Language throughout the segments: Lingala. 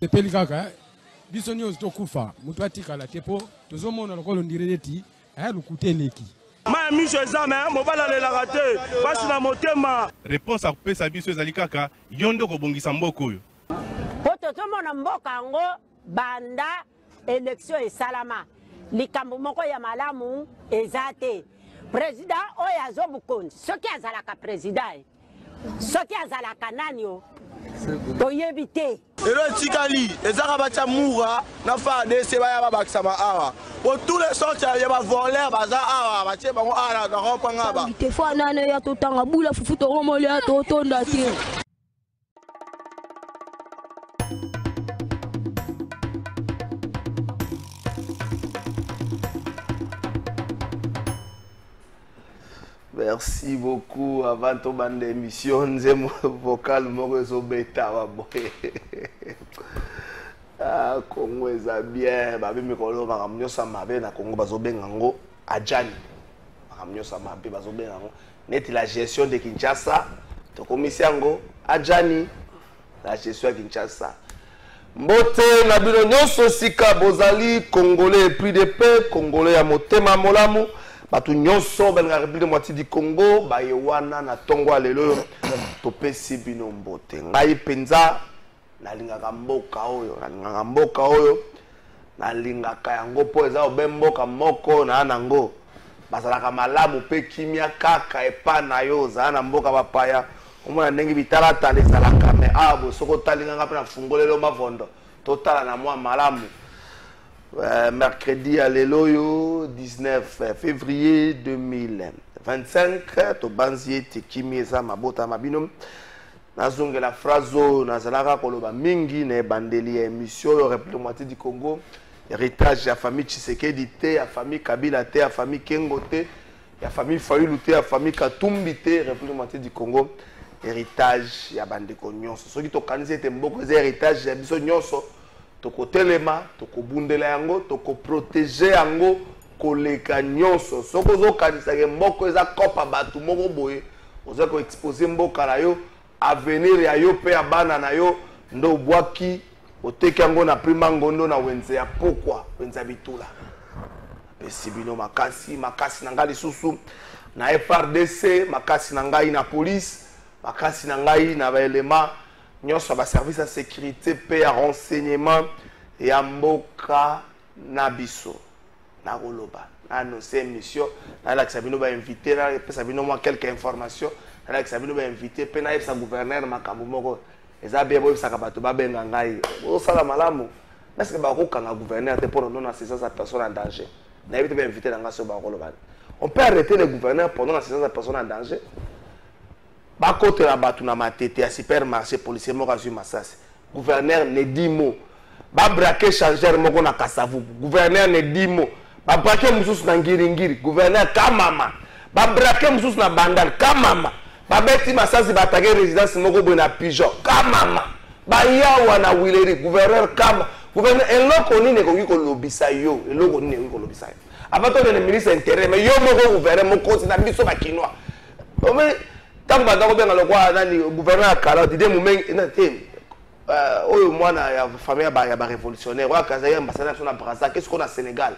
Sepeli kaka biso nyonso tokufa mutu atikala tepo tozomona lokolo ndireleti aya lukuteleki ma miso ezame mobala lelaka te pasi na motema. Réponse akopesa biso ezali kaka yondo kobongisa mboka oyo po tozomona mboka yango banda élection esalama likambo moko ya malamu eza te. Président oyo azobukonzi soki azalaka président soki azalaka nani o toyebi te. Elo tikali ezaka batia mura na fa dese baya babakisama awa pour tous les sortes ya ba voler baza awa batie bango ala na kopanga ba te fa nane ya totanga bula fufu to romole ya totonda te. Merci beaucoup. Avant de bande d'émission, j'ai mon vocal, mon réseau bêta. Ah, Congo est bien. Babi mikolo bakamnyo samabe na Congo bazobengango Adjani. Bakamnyo samabe bazobengango. Net la gestion de Kinshasa. To komisiango Adjani. La gestion de Kinshasa. Mbote na bino nyonso sika bozali Congolais prix de paix, Congolais ya motema molamu. Batu nyonso benga République moitié du Congo ba yewana na tongo lelo topesi bino mbote ngai penza nalingaka mboka oyo nalingaka yango po eza obemboka moko na nango bazalaka malamu pe kimia kaka epa na yo za na mboka bapaya omona ndenge bitala tala ezalaka me abo soko talinganga pe na fungolelo mavondo totala na mwa malamu. Mercredi à l'Eloyo, 19 février 2025, to banzié te kimieza mabota mabino. Nazonge la frazo, nazalaka koloba mingi, ne bandeli émission, République moitié du Congo, héritage ya famille Tshisekedi te, ya famille Kabila te, ya famille Kengo te, ya famille Fayulu te, ya famille Katumbi te, République moitié du Congo, héritage ya bandeko nyonso. Soki to kanise te mboko ze héritage ya biso nyonso. Toko telema, toko bundela yango, toko protéger yango, koleka nyonso. Soko zo kanisa ke mboko eza kopa batu moko boye, oza ko exposer mboka na yo, avenir ya yo pe ya bana na yo, ndo bwaki, oteki yango na prima ngondo na wenze ya pokwa, wenze ya bitula. Pesi bino makasi na ngai susu, na FRDC, makasi na ngai na police, makasi na ngai na baelema, nyonso ba service de sécurité pe ya renseignement ya mboka na biso na koloba na annoncer émission na la sabino ba inviter na pe sabino moi quelques informations na la sabino ba inviter pe na sa gouverneur makambo moko eza bien bo sa kabato ba benga ngai o sala malamu parce que ba ko kanga gouverneur te pour non assistance à personne en danger na éviter ba inviter na ngaso ba koloba on peut arrêter le gouverneur pendant l'assistance à personne en danger. Bakote la batu na matete ya supermarché policier moko zu masasi gouverneur ne dit mot ba braquer changeur moko na Kasavu gouverneur ne dit mot ba braquer mususu na ngiringiri gouverneur kamama ba braquer mususu na bandal kamama ba beti masasi ba attaquer résidence moko bo na pigeon kamama ba yawa na wileri gouverneur kama gouverneur eloko nini ko lobisa yo eloko nini ko lobisa yo abato ne ministre intérieur mais yo moko gouverneur moko na biso ba kinwa tant que vous avez le gouverneur Kala, vous avez la famille révolutionnaire, vous avez ambassadeur na Brazza, qu'est-ce qu'on a au Sénégal?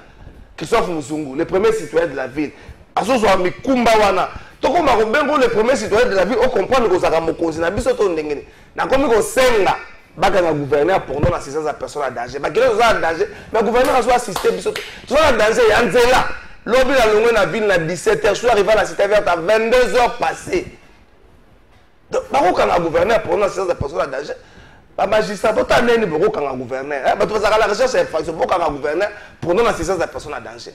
Christophe Muzungu, le premier citoyen de la ville. Aso so mikumba wana. Toko makobengo le premier citoyen de la ville, on comprend que ça mokonzi na biso to ndengene. Na komi ko senga baka na gouverneur pour non assistance à personne en danger. Ba kilo za danger, mais gouverneur a so assister biso. To na danger ya nzela. Lobi la longwe na ville na 17h, soit arrivé à la cité verte à 22h passées. Bako kanga gouverneur pour non assistance à personne en danger. Ba magistrat bota neni boko kanga gouverneur. Ba to fazaka la recherche et infraction boko kanga gouverneur pour non assistance à personne en danger.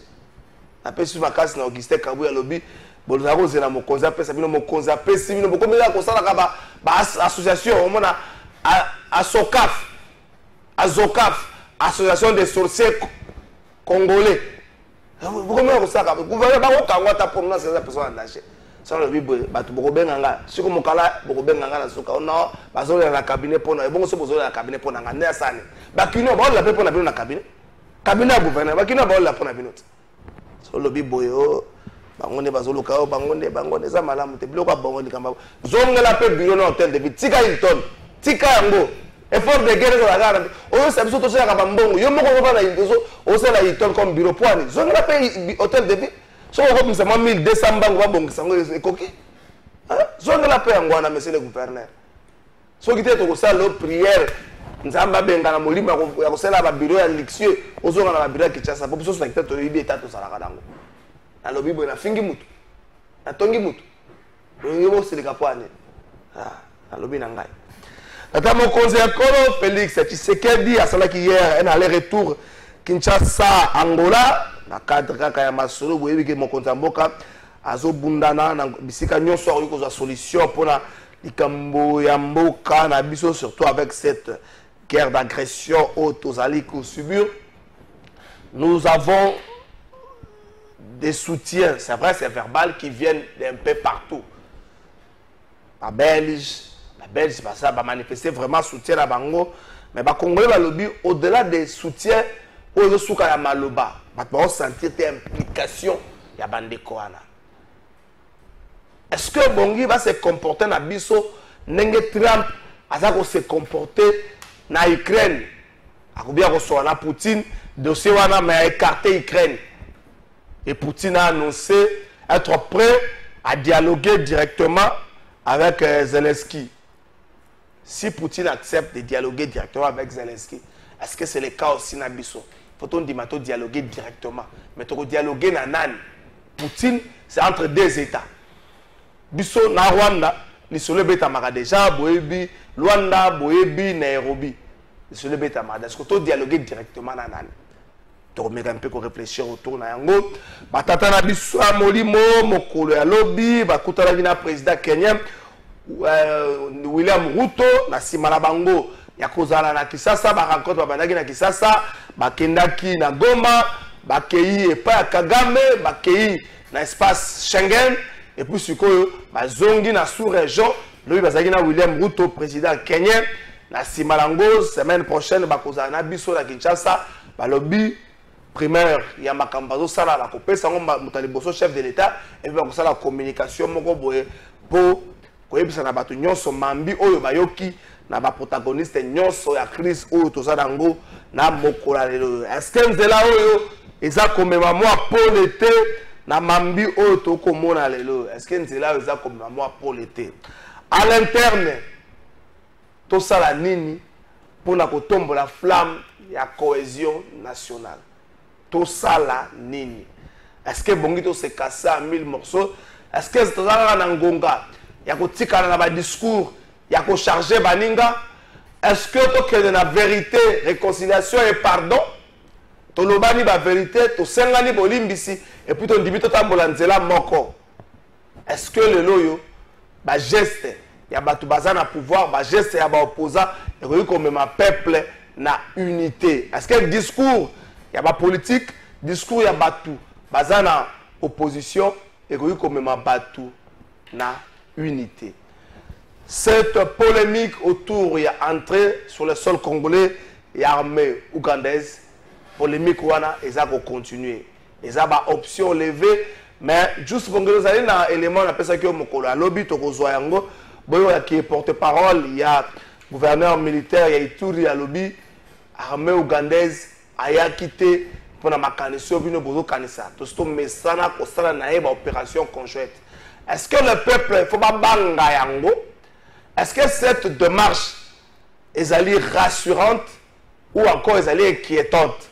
Après sur vacances na Augustin Kabou ya lobi bolzako zela mokonza pesa bino mokonza pesa bino boko mela ko sala ka ba association omona Azokaf association des sorciers congolais boko mela ko sala ka gouverneur ba ko kanga ta pour non assistance à personne en danger. Ça le bibo batu boko benganga siko mokala boko benganga na suka non bazola na cabinet pona ebongo so bozola na cabinet pona ngane asani bakino ba la pe pona bino na cabinet ya gouverneur bakino ba la pona bino so le bibo yo bangonde bazoluka yo bangonde za malamu te biloko bangonde kamba zongela pe bureau na hôtel de ville tika Hilton tika yango effort de guerre sur la garde. On sait que c'est un bambou. Yo moko va na on sait la hôtel comme bureau poani. Zone la paye hôtel de vie. So on comme seulement 1200 bango va bon sango ekoki. Zone la paye ngwana monsieur le gouverneur. So qui était au ça la prière. Nzamba benga na molima ya kosala ba bureau ya luxueux ozonga na ba bureau ya Kinshasa po biso secteur to libi eta to sala kadango. Na lobi bo na fingi mutu. Na tongi mutu. Yo bo seleka poani. Na lobi na ngai. Tata mokonzi ya kolo Félix Tshisekedi asalaki hier un aller-retour Kinshasa Angola na cadre kaka ya masolo boyebi ke mokonzi ya mboka azobundana na bisika nyonso akoki kozwa solution mpona likambo ya mboka na biso surtout avec cette guerre d'agression au tozali ko subir. Nous avons des soutiens, c'est vrai, c'est verbal, qui viennent d'un peu partout. La Belge, ça va manifester vraiment soutien à Bango, mais les Congolais va lobby au-delà des soutiens, au souka ya maloba, va sentir tes implications ya bande koana. Est-ce que Bongi va se comporter na biso nenge Trump azako se comporter na Ukraine? Akobia ko so na Poutine dossier wana mais écarter Ukraine. Et Poutine a annoncé être prêt à dialoguer directement avec Zelensky. Si Poutine accepte de dialoguer directement avec Zelensky, est-ce que c'est le cas aussi na biso? Faut-on dialoguer directement? Mais tu dialoguer na nani? Poutine, c'est entre deux États. Biso na Rwanda, les solo beta maka déjà, boebi, Luanda, boebi, Nairobi. Les solo beta maka. Est-ce que tu dialoguer directement na nani? Tu remets un peu qu'on réfléchir autour na yango. Batata na biso molimo, mokolo ya lobby, bakuta na vina président Kenya. William Ruto na simala bango ya kozala na Kisasa ba rencontre babandaki na Kisasa bakendaki na Goma bakei epa ya Kagame bakei na espace Schengen et puis sikoyo bazongi na sous-région lobi bazaki na William Ruto président kenyan na simala ngo semaine prochaine bakozala na biso na Kinshasa balobi primaire ya makambazo sala la kopesa ngo mutaliboso chef de l'état et puis bakosala la communication moko boye po koyebisa na bato nyonso mambi oyo bayoki na ba protagoniste nyonso ya crise oyo tozala ngo na mokola lelo. Est-ce que nzela oyo eza komema mwa po l'été na mambi oyo tokomona lelo? Est-ce que nzela oyo eza komema mwa po l'été? À l'interne tosala nini pona kotombola flamme ya cohésion nationale? Tosala nini? Est-ce que bongi to se casser en 1000 morceaux? Est-ce que tozala na ngonga ya kotikana na ba discours ya ko charger baninga? Est-ce que to que na vérité, réconciliation et pardon to lobani ba vérité to sengani bolimbisi et puis to ndibito tambola nzela moko? Est-ce que le loyo ba geste ya batu bazana pouvoir ba geste ya ba opposant et ko comme ma peuple na unité? Est-ce que discours ya ba politique, discours ya batu bazana opposition et ko comme ma batu na unité? Cette polémique autour y a entré sur le sol congolais et armée ougandaise, polémique wana eza ko continuer, eza ba option levée, mais juste pour que nous allons dans élément on appelle ça que mokolo a lobby to kozwa yango boyo ya qui porte-parole, il y a gouverneur militaire, il y a Ituri ya lobby, armée ougandaise aya quitté pour na makanisio bino bozo kanisa to sto mesana ko sala na ba opération conjointe. Est-ce que le peuple faut pas banga yango? Est-ce que cette démarche est allée rassurante ou encore est allée inquiétante?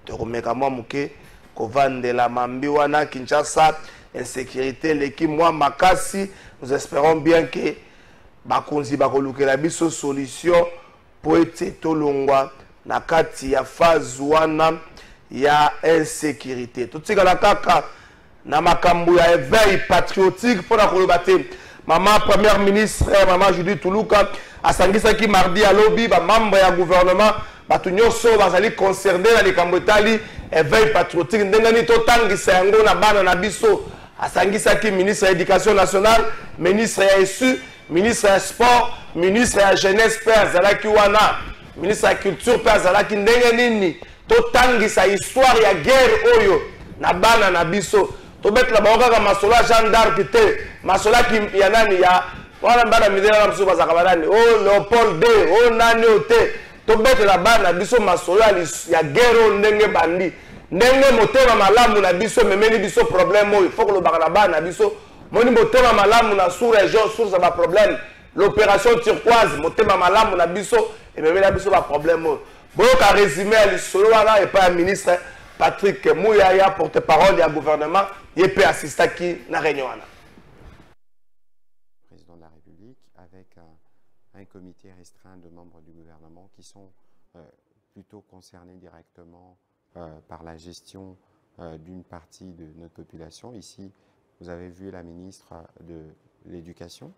De remettre moi mouké kovande la mambi wana Kinshasa insécurité l'équipe moi makasi, nous espérons bien que bakonzi bakoluke la biso solution pour être tolongwa na kati ya phase wana ya insécurité. Tout ce la kaka na makambo ya éveil patriotique pour la kolobate. Maman première ministre, maman Judith Toulouka, a sangisaki mardi à lobby, membre ya gouvernement, batu nyonso bazali concerné na likambo etali éveil patriotique ndengani totangisa yango na bana na biso. A sangisaki ministre de l'éducation nationale, ministre ya ESU, ministre ya sport, ministre ya jeunesse père zalaki wana, ministre ya culture père zalaki ndenge nini totangisa histoire ya guerre oyo na bana na biso. To mettre la banque comme Masola Jeanne d'Arc, Masola qui yanani ya wana bana misère na biso bazaka banani oh Léopold D oh nani ote to bete la bana biso masolo ya guerre ndenge bandi ndenge motema malamu na biso memeli biso problème oyo faut que le bana bana biso moni motema malamu na sous région source ba problème l'opération turquoise motema malamu na biso et memeli biso ba problème oyo boka résumé à l'isolo wana et pas ministre Patrick Mouyaya porte-parole du gouvernement yep assista qui na réunion wana président de la République avec un comité restreint de membres du gouvernement qui sont plutôt concernés directement par la gestion d'une partie de notre population. Ici, vous avez vu la ministre de l'Éducation,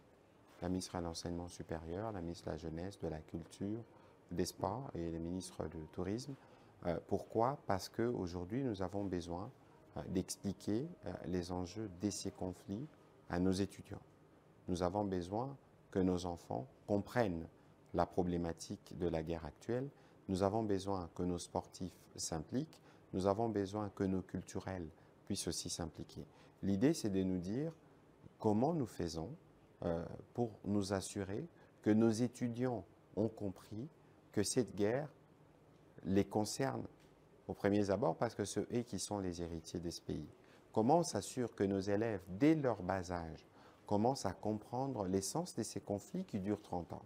la ministre de l'Enseignement supérieur, la ministre de la Jeunesse, de la Culture, des Sports et le ministre du Tourisme. Pourquoi? Parce qu'aujourd'hui, nous avons besoin d'expliquer les enjeux de ces conflits à nos étudiants. Nous avons besoin que nos enfants comprennent la problématique de la guerre actuelle. Nous avons besoin que nos sportifs s'impliquent. Nous avons besoin que nos culturels puissent aussi s'impliquer. L'idée, c'est de nous dire comment nous faisons pour nous assurer que nos étudiants ont compris que cette guerre les concerne au premier abord parce que c'est eux qui sont les héritiers de ce pays. Comment on s'assure que nos élèves, dès leur bas âge, commencent à comprendre l'essence de ces conflits qui durent 30 ans?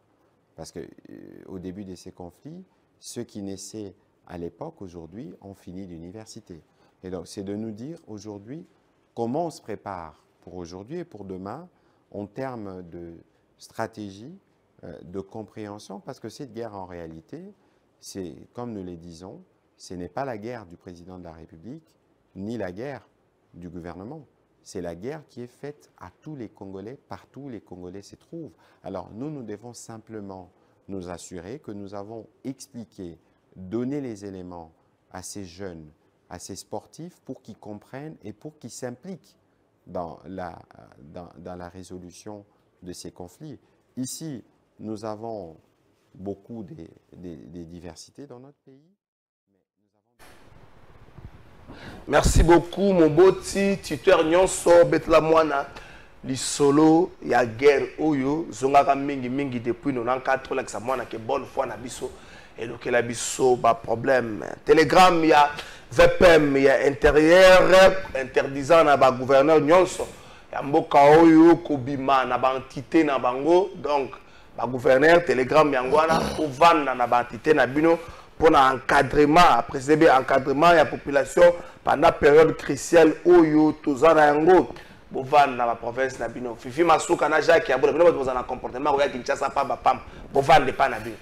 Parce qu'au début de ces conflits, ceux qui naissaient à l'époque, aujourd'hui, ont fini l'université. Et donc, c'est de nous dire aujourd'hui comment on se prépare pour aujourd'hui et pour demain en termes de stratégie, de compréhension, parce que cette guerre, en réalité, c'est, comme nous le disons, ce n'est pas la guerre du président de la République, ni la guerre du gouvernement. C'est la guerre qui est faite à tous les Congolais, partout où les Congolais se trouvent. Alors, nous devons simplement nous assurer que nous avons expliqué, donné les éléments à ces jeunes, à ces sportifs, pour qu'ils comprennent et pour qu'ils s'impliquent dans la résolution de ces conflits. Ici, nous avons beaucoup de diversité dans notre pays. Merci beaucoup, mon beau tuteur Nyonso Betlamwana. Lisolo, il y a guerre oyo, zongaka mingi depuis 94 là que ça mwana que bonne fois na biso et donc la biso pas problème. Telegram il y a VPM il y a intérieur interdisant na ba gouverneur Nyonso. Ya mboka oyo kobima na ba entité na bango donc ba gouverneur Telegram yangwana ko vanda na ba entité na bino pour un encadrement, préserver encadrement de la population pendant la période cruciale oyo tozana yango bovan na la province na bino fifi masuka na Jacques ya bola bino bozana comportement oya Kinshasa pa ba pam bovan de pa na bino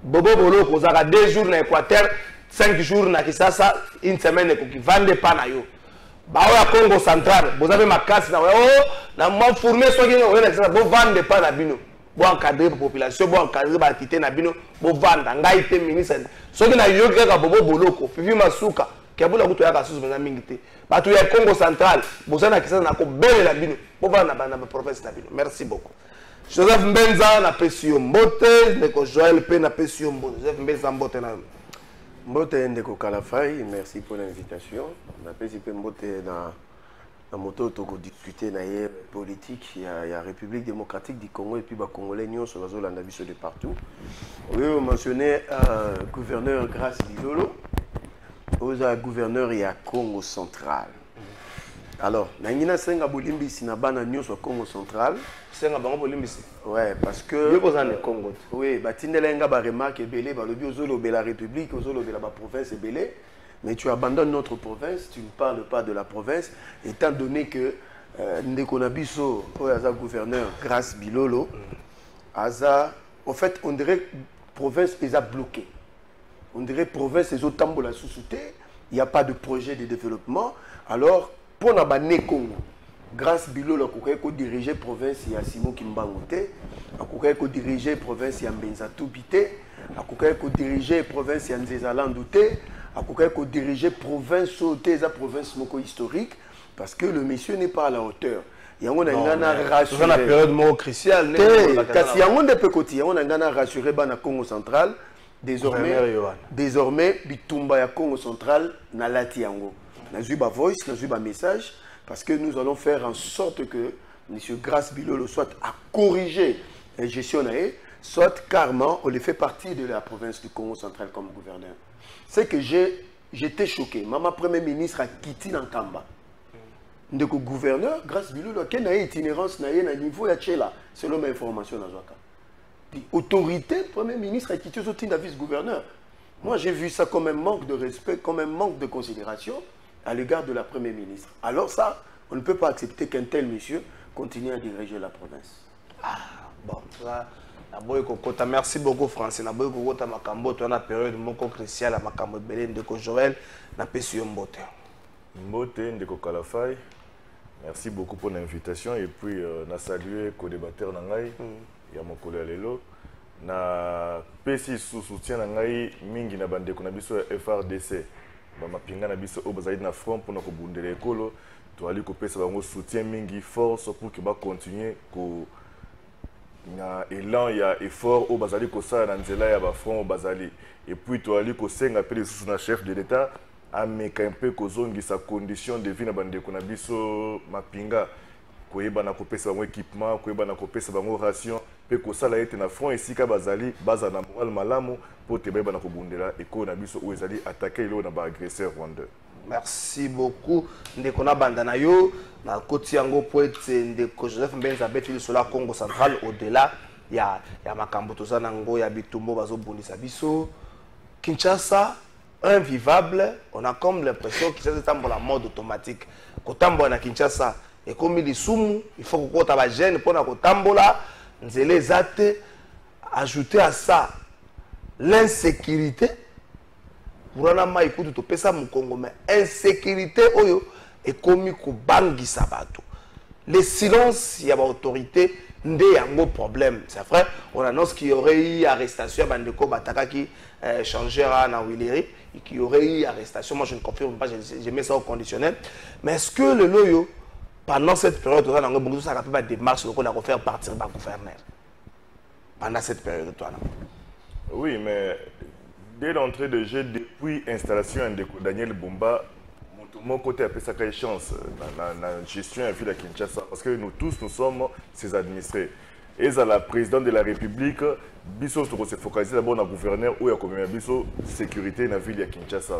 bobo bolo kozaka 2 jours na Équateur 5 jours na Kinshasa une semaine ko ki vande pa na yo ba oya Congo central bozabe makasi na oh na mo fourmer so ki oya na Kinshasa bovan de pa na bino bo encadrer population bo encadrer ba entité na bino bo vanda ngai te ministre soki na yo kaka bobo boloko fifi masuka kiabula kuto ya kasusu benza mingi te batu ya Congo central bozana kisasa na ko belela bino bo vanda na province na bino. Merci beaucoup. Joseph Mbenza na pesio mbote ndeko Joël pe na pesio mbote. Joseph Mbenza mbote na mbote ndeko Kalafai, merci pour l'invitation. Na pesi pe mbote na moto toko discuter na hier politique il y a République démocratique du Congo et puis ba congolais nyonso bazolanda biso de partout. Oui, on mentionnait gouverneur Grace Bilolo, oza gouverneur ya Congo central. Alors, nangina senga bolimbisi na bana nyonso Congo central, senga bango bolimbisi. Ouais, parce que yo kozana Congo. Oui, batindelenga ba remarque belé ba lobi ozolobe la République, ozolobe la ba province belé. Mais tu abandonnes notre province, tu ne parles pas de la province, étant donné que Ndeko Nabiso, Aza gouverneur, Grace Bilolo, Aza, en fait, on dirait province les a bloqués. On dirait province les autres tambola sous-souté, il n'y a pas de projet de développement. Alors, pour Nabané Congo, Grace Bilolo, a dirigé province, il y a Simon Kimbangote, a dirigé province, il y a Mbenza Toubite, a dirigé province, il y a Nzezalandouté, a diriger province la province moko historique parce que le monsieur n'est pas à la hauteur. Il y a une période cruciale. Kasi yango nde pe koti yango ngana rassurer bana Congo central désormais bitumba ya Congo central na lati yango. Na zuba voice, na zuba message parce que nous allons faire en sorte que M. Grace Bilolo soit à corriger la gestion, soit carrément on les fait partie de la province du Congo central comme gouverneur. C'est que j'étais choqué. Maman Premier ministre a quitté Nankamba. Le gouverneur, Grace Bilolo, qui a une itinérance à niveau de Tchéla, selon mes informations. L'autorité, Premier ministre a quitté le vice-gouverneur. Moi, j'ai vu ça comme un manque de respect, comme un manque de considération à l'égard de la Premier ministre. Alors ça, on ne peut pas accepter qu'un tel monsieur continue à diriger la province. Ah, bon, ça... Merci beaucoup, Francis. Na boy kokota makambo to na période moko cruciale à makambo belé ndeko Joël na pesi mbote. Mbote ndeko Kalafai. Merci beaucoup pour l'invitation et puis na saluer co-débatteur na ngai ya mokolo lelo na pesi sous soutien na ngai mingi na bandeko na biso FRDC. Ba mapinga na biso obazali na front pour na ko bundela ekolo to ali ko pesa bango soutien mingi force pour que ba continuer ko na élan ya effort au bazali ko sa na nzela ya ba front au bazali et puis to ali ko senga pe sous na chef de l'état ameka un peu ko zongi sa condition de vie na bande ko na biso mapinga ko yeba na ko pesa bango équipement ko yeba na ko pesa bango ration pe ko sala ete na front esika bazali baza na moral malamu pour te yeba na ko bundela et ko na biso o ezali attaquer lo na ba agresseur rwandais. Merci beaucoup. Ndeko na banda na yo na koti yango poete ndeko Joseph Mbenza betili sur la Congo central au-delà ya makambo tozana ngo ya bitumbo bazobundisa biso Kinshasa invivable. On a comme l'impression que c'est en mode automatique. Kotambola na Kinshasa et comme il sumu il faut que kota ba jeune pour na kotambola nzele zate. Ajouter à ça l'insécurité. Pour un homme qui est pesa mu Congo, mais insécurité oyo et komi ko bangi sabato. Le silence, il y a l'autorité, il y a un problème. C'est vrai, on annonce qu'il y aurait eu arrestation à Bandeko Bataka qui changera na Willery et qu'il y aurait eu arrestation. Moi je ne confirme pas, je mets ça au conditionnel. Mais est-ce que le loyo pendant cette période, on a beaucoup de démarches qu'on a faire partir du gouverneur pendant cette période toi là. Oui, mais dès l'entrée de jeu, depuis l'installation de Daniel Bumba, mon côté a fait sa chance dans la gestion de la ville à Kinshasa. Parce que nous tous, nous sommes ses administrés. Et à la présidente de la République, Bisso se focaliser d'abord dans le gouverneur où il y a comme Bisso sécurité dans la ville à Kinshasa.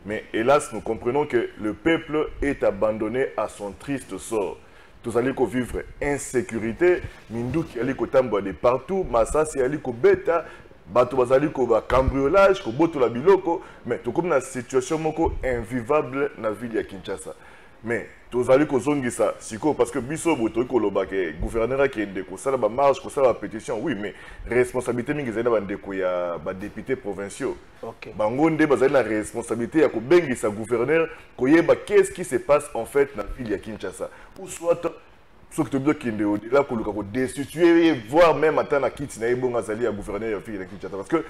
Mais hélas, nous comprenons que le peuple est abandonné à son triste sort. Tous allez vivre insécurité, Mindou qui allait de partout, Massassi allait bêta. Bato bazali ko ba cambriolage ko boto la biloko mais to comme na situation moko invivable na ville ya Kinshasa mais to zali ko zongisa siko parce que biso boto ko loba ke gouverneur qui ende ko sala ba marche ko sala ba pétition oui mais responsabilité mingi zena ba ndeko ya ba députés provinciaux okay. Bango nde bazali na responsabilité ya ko bengisa gouverneur ko yeba qu'est-ce qui se passe en fait na ville ya Kinshasa ou soit ce que tu veux qu'il au-delà qu'on destituer voire même attendre à quitter na bon azali à gouverneur ya ville Kinshasa parce que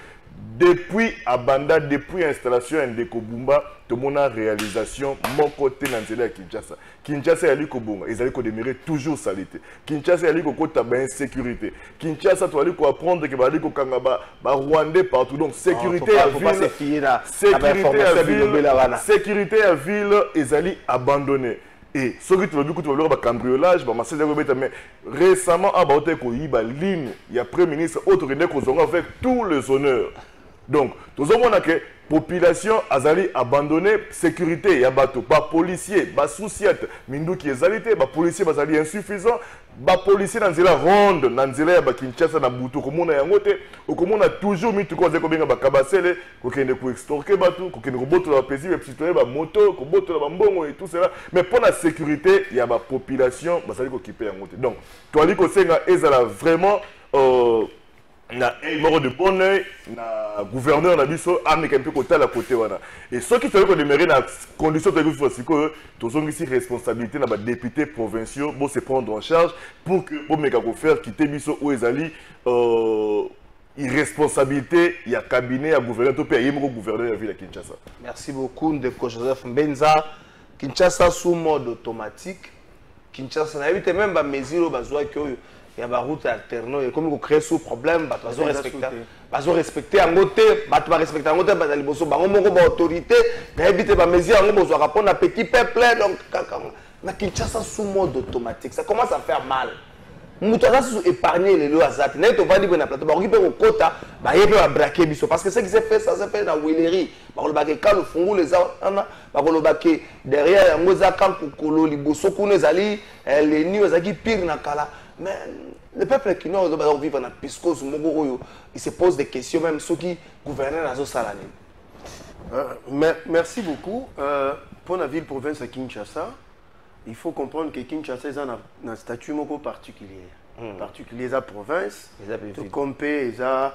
depuis Abanda depuis installation Ndeko Bumba tout mon réalisation mon côté dans nzela ya Kinshasa Kinshasa yali ko bonga ezali ko demeurer toujours salité Kinshasa yali ko kota ba insécurité Kinshasa to ali ko apprendre que bali ko kanga ba Rwandais partout donc sécurité à ville sécurité à ville ezali abandonné. Et ce qui tu beaucoup de cambriolage, mais récemment, à Baote Koyiba ligne, il y a Premier ministre autre avec tous les honneurs. Donc, tout le monde a que population azali abandonnée, sécurité, il y a bateau, pas policier, pas souciette, mindou qui est alité, pas policier, pas ali insuffisant, pas policier dans la ronde, dans la Kinshasa, dans Boutou, comme on a yangote, ou comme on a toujours mis tout quoi, comme on a kabasele, qu'on ne peut extorquer bateau, qu'on ne peut pas paisible, citoyen, ba moto, qu'on peut pas mbongo et tout cela. Mais pour la sécurité, il y a ma population, bah ça dit qu'on qui paye yangote. Donc, toi dit qu'on sait que vraiment na mort de bon oeil na gouverneur na biso ameka un peu côté la côté wana et ceux qui sont qu'on demeurer na condition de faut que tous ont ici responsabilité na ba députés provinciaux pour se prendre en charge pour que pour meka ko faire quitter biso ou ezali irresponsabilité il y a cabinet à gouverneur to pays mo gouverneur la ville de Kinshasa. Merci beaucoup ndeko Joseph Mbenza. Kinshasa sous mode automatique. Kinshasa na évite même ba mesure bazwa que y a des routes alternées et comme vous créez sous problème bazo respecter en côté bato respecter en côté bazali boso bango moko ba autorité na éviter ba mesure en bozo répondre à petit peuple donc na Kinshasa sous mode automatique ça commence à faire mal muto aza épargner les lois azati na to vandi na plateau ba okipe ko kota ba yebe ba braquer biso parce que ce qui s'est fait ça s'est fait na Willery ba ko ba ke quand le fungu les ana ba ko ba ke derrière yango za kan kokolo liboso kuna ezali les nios ezaki pire na kala mais le peuple qui nous va vivre dans piscose moko il se pose des questions même ceux qui gouvernent nazo salani. Merci beaucoup pour la ville province de Kinshasa. Il faut comprendre que Kinshasa est un statut moko particulier. Particulier la province, tout comme la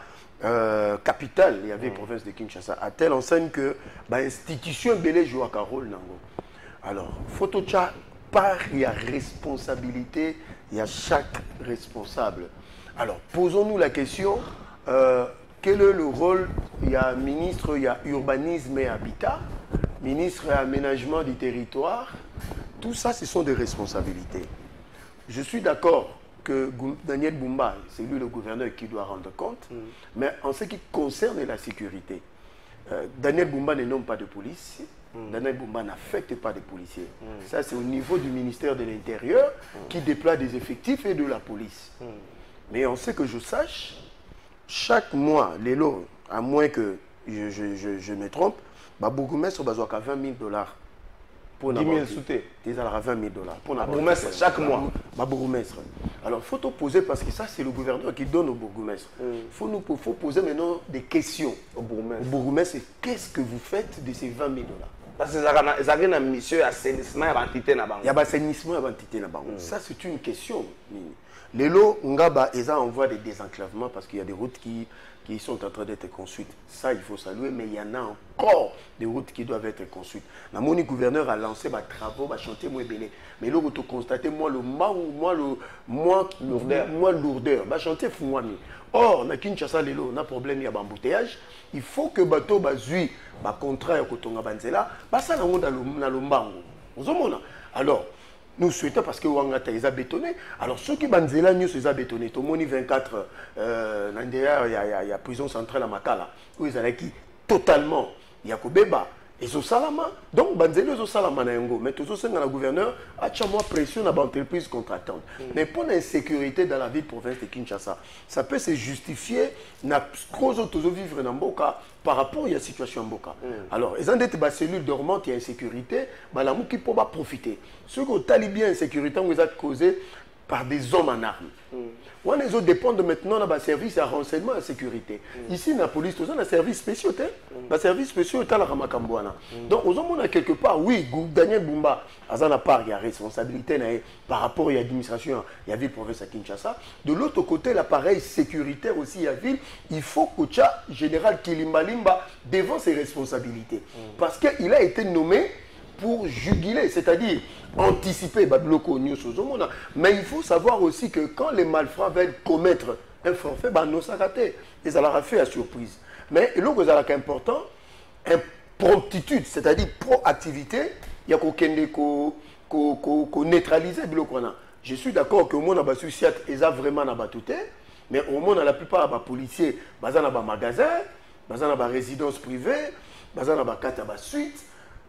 capitale, il y avait province de Kinshasa à telle enseigne que l'institution belé joue un rôle nango. Alors, photo tcha part il y a responsabilité. Il y a chaque responsable. Alors, posons-nous la question, quel est le rôle? Il y a ministre, il y a urbanisme et habitat, ministre et aménagement du territoire. Tout ça, ce sont des responsabilités. Je suis d'accord que Daniel Bumba, c'est lui le gouverneur qui doit rendre compte, mais en ce qui concerne la sécurité, Daniel Bumba ne nomme pas de police. Daniel Bumba n'affecte pas des policiers. Ça, c'est au niveau du ministère de l'Intérieur qui déploie des effectifs et de la police. Mais on sait que je sache, chaque mois, les lots, à moins que je me trompe, Bourgmestre a 20 000 $. Pour 10 000 soutés. Ils ont 20 000 $. Pour Bourgmestre, chaque mois. Bourgmestre. Alors, il faut te poser, parce que ça, c'est le gouverneur qui donne au bourgmestre. Il faut poser maintenant des questions au bourgmestre. Qu'est-ce que vous faites de ces 20 000 $? Parce que ils ont une mission d'assainissement et d'entité. Il y a l'assainissement et d'entité. Ça, c'est une question. Les lots, ils envoient des désenclavements parce qu'il y a des routes qui sont en train d'être construites. Ça, il faut saluer, mais il y en a encore des routes qui doivent être construites. Le gouverneur a lancé des travaux, des chantiers moins belés. Mais là, vous constatez, moi, lourdeur. Les chantiers font or, na Kinshasa, on a un problème, il y a un embouteillage. Il faut que bateau bazui, contrat ya kotonga banzela, ça na lombango. Alors, nous souhaitons parce que Wangata ils a bétonné. Alors ceux qui banzela nous ils a bétonné. Tout le monde 24 il y a prison centrale à Makala où ils allaient qui totalement il y a Kobeba et zo salama. Donc banzela zo salama na yango. Mais tout ça le gouverneur a tellement pression na entreprise contractante. Mais pour l'insécurité dans la ville province de Kinshasa, ça peut se justifier na cause de vivre dans Mboka par rapport à la situation en Mboka. Alors, ils ont des cellules dormantes, il y a insécurité, mais la mouki peut pas profiter. Ceux qui ont talibé insécurité, ils ont causé par des hommes en armes. Les autres dépendent maintenant de service à renseignement et à sécurité. Ici, la police, ils ont un service spécial. Le service spécial est à la Ramakambouana. Donc, ils ont quelque part, oui, Daniel Bumba, à la part, il y a responsabilité par rapport à l'administration, il y a ville province à Kinshasa. De l'autre côté, l'appareil sécuritaire aussi, il y a ville, il faut que le général Kilimbalimba devant ses responsabilités. Parce qu'il a été nommé pour juguler, c'est-à-dire anticiper mais il faut savoir aussi que quand les malfrats veulent commettre un forfait, nous ça raté. Ils allaient fait à surprise. Mais là, ce qui est important, promptitude, c'est-à-dire proactivité, il y a qu'on neutraliser. Je suis d'accord que au moins, ils ont vraiment battuté, mais au moins, la plupart des policiers, ils ont des magasins, ils ont des résidences privées, ils ont des suites.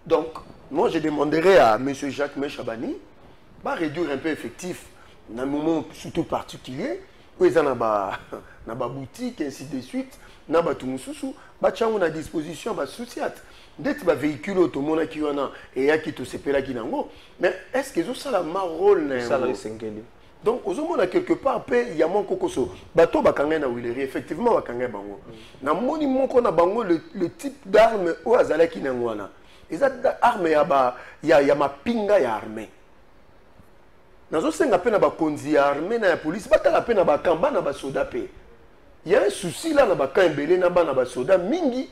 Donc, moi, je demanderai à M. Jacques Chabani de réduire un peu l'effectif dans un moment surtout particulier, où ils ont des boutiques, ainsi de suite, dans des tout ils ont à disposition des sociétés. Dès que les véhicules automobiles qui ont et qui tout se là qui n'ont mais est-ce qu'ils ont ça le rôle? Donc, aux hommes, quelque part, il y a mon cocoso. Bateau, bakangé na Willery, effectivement, bakangé bango. Na moni moko na bango le type d'arme ou azala qui n'engwana. Ils ont des armes, il y a ma pinga ya armée. Dans ce sens, il y a des konzi armée na la police, il y a des kamba na soda. Il y a un souci là, na kan belé na ba soda mingi.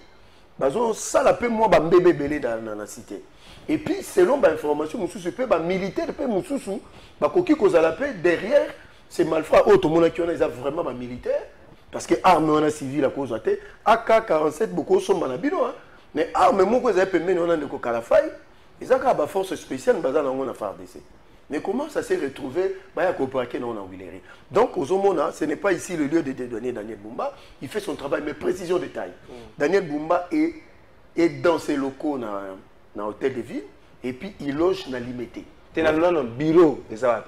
Bazo ça la pe moi ba mbébé belé dans la cité. Et puis selon l'information, mususu pe ba militaire pe mususu ba koki kozala pe derrière ces malfrats auto mona qui on a vraiment ba militaire parce que arme on a civil à cause de AK-47 beaucoup sont manabino hein. Mais arme moko za pe mena on a de ko kalafai, ils ont ba force spéciale baza na ngona FARDC. Mais comment ça s'est retrouvé donc, aux Omona, ce n'est pas ici le lieu de dédouaner Daniel Bumba. Il fait son travail, mais précision de taille. Daniel Bumba est dans ses locaux dans l'hôtel de ville et puis il loge dans l'imité. Tu es dans un bureau.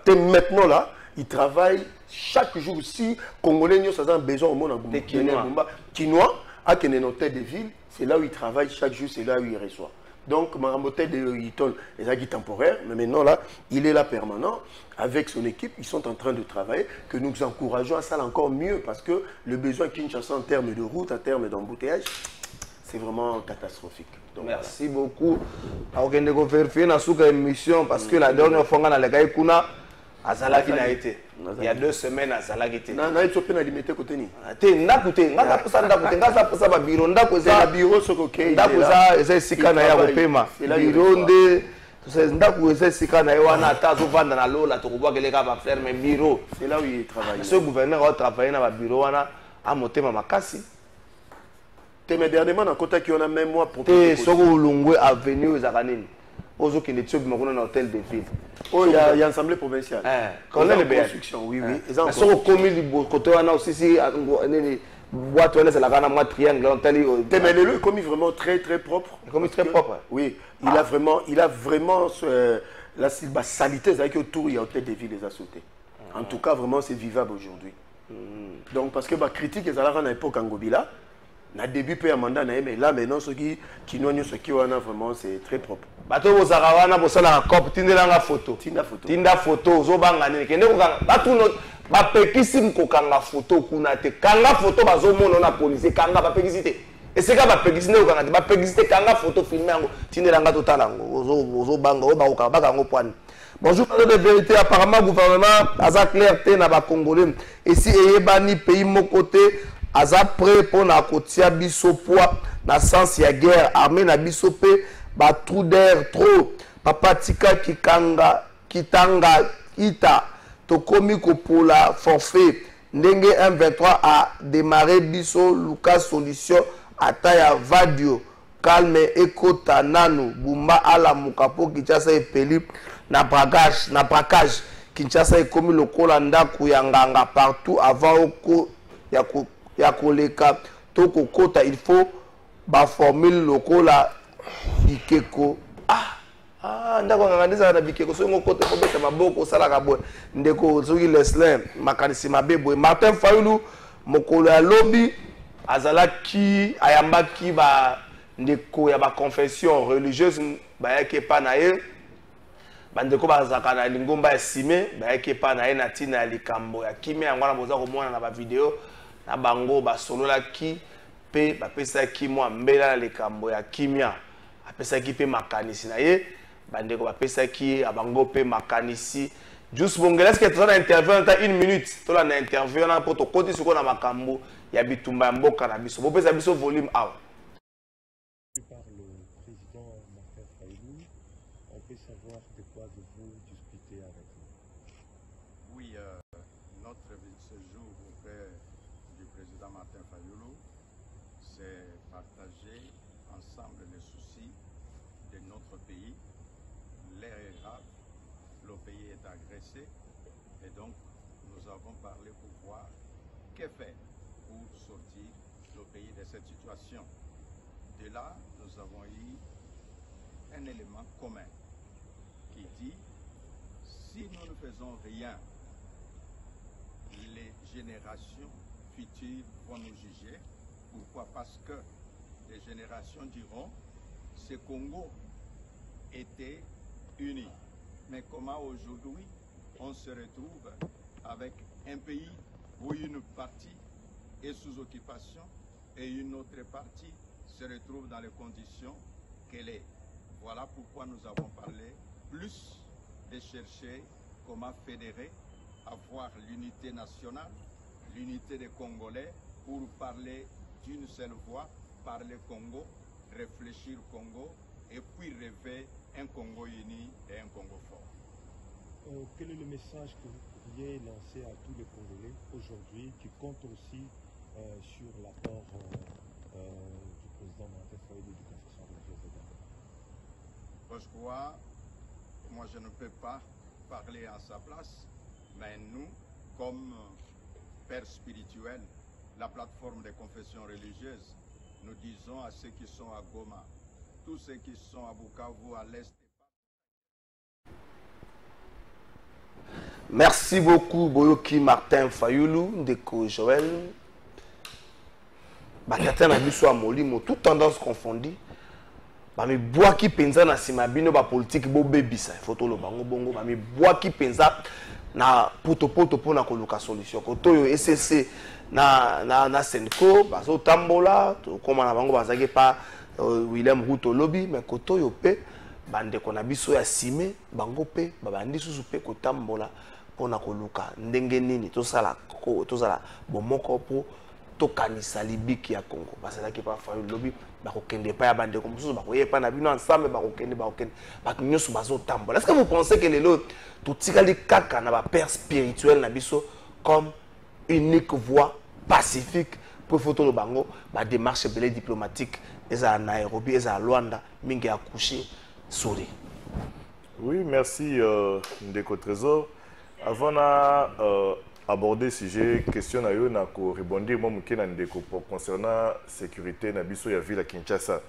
Maintenant là, il travaille chaque jour. Si Congolais ont besoin au monde Quinois, à un hôtel de ville, c'est là où il travaille chaque jour, c'est là où il reçoit. Donc, mon hôtel de Hilton est temporaire, mais maintenant là, il est là permanent. Avec son équipe, ils sont en train de travailler, que nous encourageons à ça encore mieux, parce que le besoin Kinshasa en termes de route, en termes d'embouteillage, c'est vraiment catastrophique. Donc, merci beaucoup. Alors, on va vérifier dans cette émission, parce que la dernière fois, on a les Kuna, Azalaki n'a été. Il y a 2 semaines, Azalaki était. Non, il y a limité côté ni. Tu es là, tu es là, tu es là, tu es là, tu es là, bureau, tu es là, bureau, tu es là, tu es là, tu es là, ndako eza esika na ye wana ata azovanda na lola tokobwaka eleka bafaire mais bureau c'est là où il travaille. Ce gouverneur aotravaille na babureau wana amotema makasi te mais dernièrement na kota ki on a même moi te soko ulungwe avenue ezaka nini ozokende ti obima kuna na hôtel de ville oh il y a assemblée provinciale colonel de construction oui soko komi liboso kote wana osisi nini boîte wana ezalaka na mwa triangle ontali te mais lelo ekomi vraiment très propre ekomi très propre oui il a vraiment la salité ezalaki autour ya hôtel de ville eza sauté en tout cas vraiment c'est vivable aujourd'hui donc parce que critique ezalaka na époque Ngobila na début pe ya mandat na ye mais là maintenant soki kino nyonso ki wana vraiment c'est très propre bato bozaka wana bosalaka cop tindelanga photo tinda photo ozobanga nini kende kokanga batuno bapekisi mkokanga photo kuna te kanga photo bazomona na policier kanga bapekisi te esika bapekisi nde kokanga te bapekisi te kanga photo filme yango tindelanga totala yango ozobanga oyo bakobaka yango poani bonjour de vérité apparemment gouvernement aza clair te na bacongolais esi eyebani pays moko te aza prêt pour na kotia biso poids na sens ya guerre armée na biso pe ba trou d'air trop papa tika kitanga ita tokomi kopola forfait ndenge 123 a démarré biso Lucas solution ata ya vadio calme ekota nanu bumba ala mukapo Kinshasa epeli na braquage Kinshasa ekomi lokola ndaku ya nganga partout avant oko ya koleka to kokota il faut ba formule lokola bikeko ndako nganga ndeza na bikeko so ngokota ko beta maboko sala ka boy ndeko soki Leslin makanisi mabebo Martin Fayulu mokolo ya lobby azalaki ayambaki ba ndeko ya ba confession religieuse bayake pa na ye bandeko bazaka na lingomba esime bayake pa na ye na tina ya likambo ya kimia yango na boza komona na ba video na bango basololaki pe bapesaki mwa mbela na likambo ya kimia apesaki pe makanisi na ye bandeko bapesaki abango pe makanisi juste bongela est-ce que tu as interview dans 1 minute tola na interview na poto koti siko na makambo ya bitumba ya mboka na biso bopesa biso volume awa par le président Martin Fayulu, on peut savoir de quoi vous discutez avec nous. Oui, notre séjour auprès du président Martin Fayulu, c'est partager ensemble les soucis de notre pays. L'air est grave, le pays est agressé et donc nous avons parlé pour voir que faire pour sortir le pays de cette situation. De là, nous avons eu un élément commun qui dit si nous ne faisons rien, les générations futures vont nous juger. Pourquoi? Parce que les générations diront ce Congo était uni. Mais comment aujourd'hui on se retrouve avec un pays où une partie est sous occupation et une autre partie se retrouve dans les conditions qu'elle est. Voilà pourquoi nous avons parlé plus de chercher comment fédérer, avoir l'unité nationale, l'unité des Congolais pour parler d'une seule voix, parler Congo, réfléchir Congo et puis rêver un Congo uni et un Congo fort. Quel est le message que vous pourriez lancer à tous les Congolais aujourd'hui qui comptent aussi sur l'apport du président Martin Fayulu du Confession religieuse? Je crois, moi je ne peux pas parler en sa place, mais nous, comme pères spirituels, la plateforme des confessions religieuses, nous disons à ceux qui sont à Goma, tous ceux qui sont à Bukavu, à l'est. Merci beaucoup, Boyoki Martin Fayoulou, Ndeko Joël. Bakata na biso molimo, toute tendance confondue. Bami boaki penza na simabino ba politique bo bebisa, photo lo bango bongo, bami boaki penza na poto pona koluka solution. Koto yo SSC na Senko, bazo tambola, to koma na bango bazake pa William Ruto lobby, mais koto yo pe bande kona biso ya sime, bango pe babandi susu pe kotambola pona koluka ndenge nini to sala bomoko po to kanisa libiki ya Congo. Basalaki pa fa lobby bakokende pa ya bande ko mususu bakoyepa na bino ensemble bakokende bakinyoso bazo tambola. Est-ce que vous pensez que les autres tout tikali kaka na ba père spirituel na biso comme unique voie pacifique pour photo le bango ba démarche belé diplomatique eza na Nairobi eza Luanda mingi accoucher souris. Oui, merci Ndeko Trésor. Avant d'aborder le sujet, question à yo na ko rebondir moi mukena Ndeko concernant sécurité na biso ya ville à Kinshasa.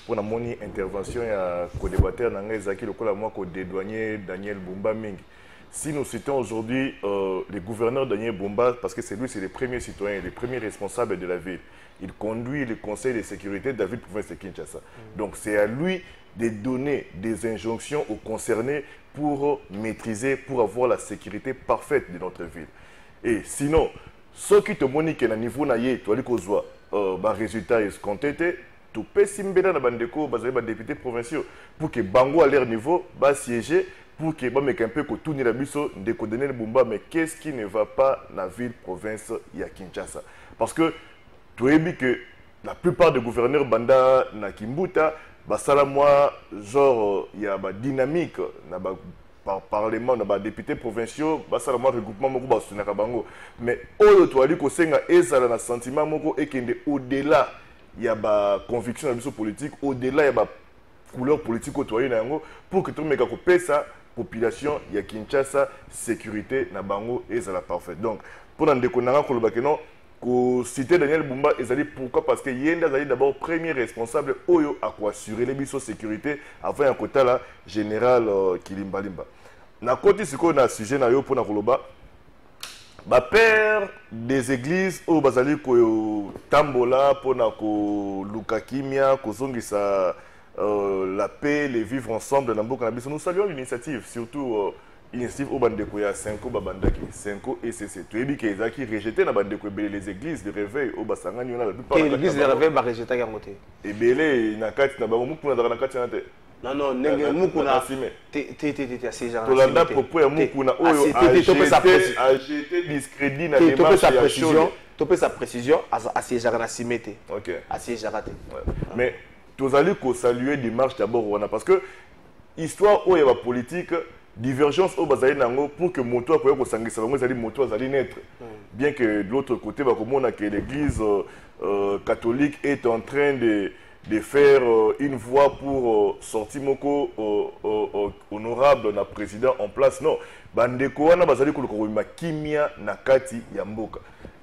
Pour na moni intervention ya co-débatteur na ngezaki lokola moi ko dédouanier Daniel Bumba mingi. Si nous citons aujourd'hui le gouverneur Daniel Bumba, parce que c'est lui, c'est le premier citoyen, le premier responsable de la ville. Il conduit le conseil de sécurité de la ville province de Kinshasa. Donc c'est à lui de donner des injonctions aux concernés pour maîtriser, pour avoir la sécurité parfaite de notre ville. Et sinon, ceux qui te montrent que le niveau naïe, tu as dit que résultat escompté, tu peux simbéda na bandeko, les députés provinciaux, pour que Bango à leur niveau, siéger, pour que un peu que tout la biso de donner le Bumba, mais qu'est-ce qui ne va pas dans la ville province ya Kinshasa? Parce que tu as dit que la plupart des gouverneurs banda na Kimbuta, basala moi genre il y a ba dynamique na ba par parlement na ba députés provinciaux, basala moi regroupement moko ba sunaka bango, mais oyo to ali ko senga ezala na sentiment moko ekende au-delà il y a ba conviction na biso politique, au-delà il y a ba couleur politique au toyer na yango pour que tout meka ko pesa population ya Kinshasa sécurité na bango ezala parfait. Donc pour na ndeko nanga ko lobake non ko citer Daniel Bumba ezali pourquoi parce que yenda zali d'abord premier responsable oyo à quoi assurer les biso sécurité avant un quota là général Kilimbalimba. Na côté siko na sujet na yo pour na koloba ba père des églises au bazali ko tambola pour na ko lukakimia ko zongisa la paix, les vivre ensemble dans Mboka Nabiso. Nous saluons l'initiative, surtout l'initiative au Bandeko ya Senko Babandaki, Senko et CC. Tu as dit qu'ils ont rejeté les églises de réveil au Basangani. L'église de réveil va rejeter à côté. Et Belé, Nakati, Nabamukuna, Nakati. Non, non, Mukuna. T'es assez genre. Tolanda propos à Mukuna, a jeté discrédit dans les démarches. Tu peux sa précision à ces gens à Simete. Ok. À ces gens. Mais tu as dit qu'on saluait des marches d'abord parce que histoire où il y a la politique divergence au bazali nango pour que moto akoya ko sangisa bango ezali moto azali naître bien que de l'autre côté ba komona que l'église catholique est en train de faire une voie pour sortir moko honorable na président en place. Non bandeko wana bazali ko ma kimia na kati ya mboka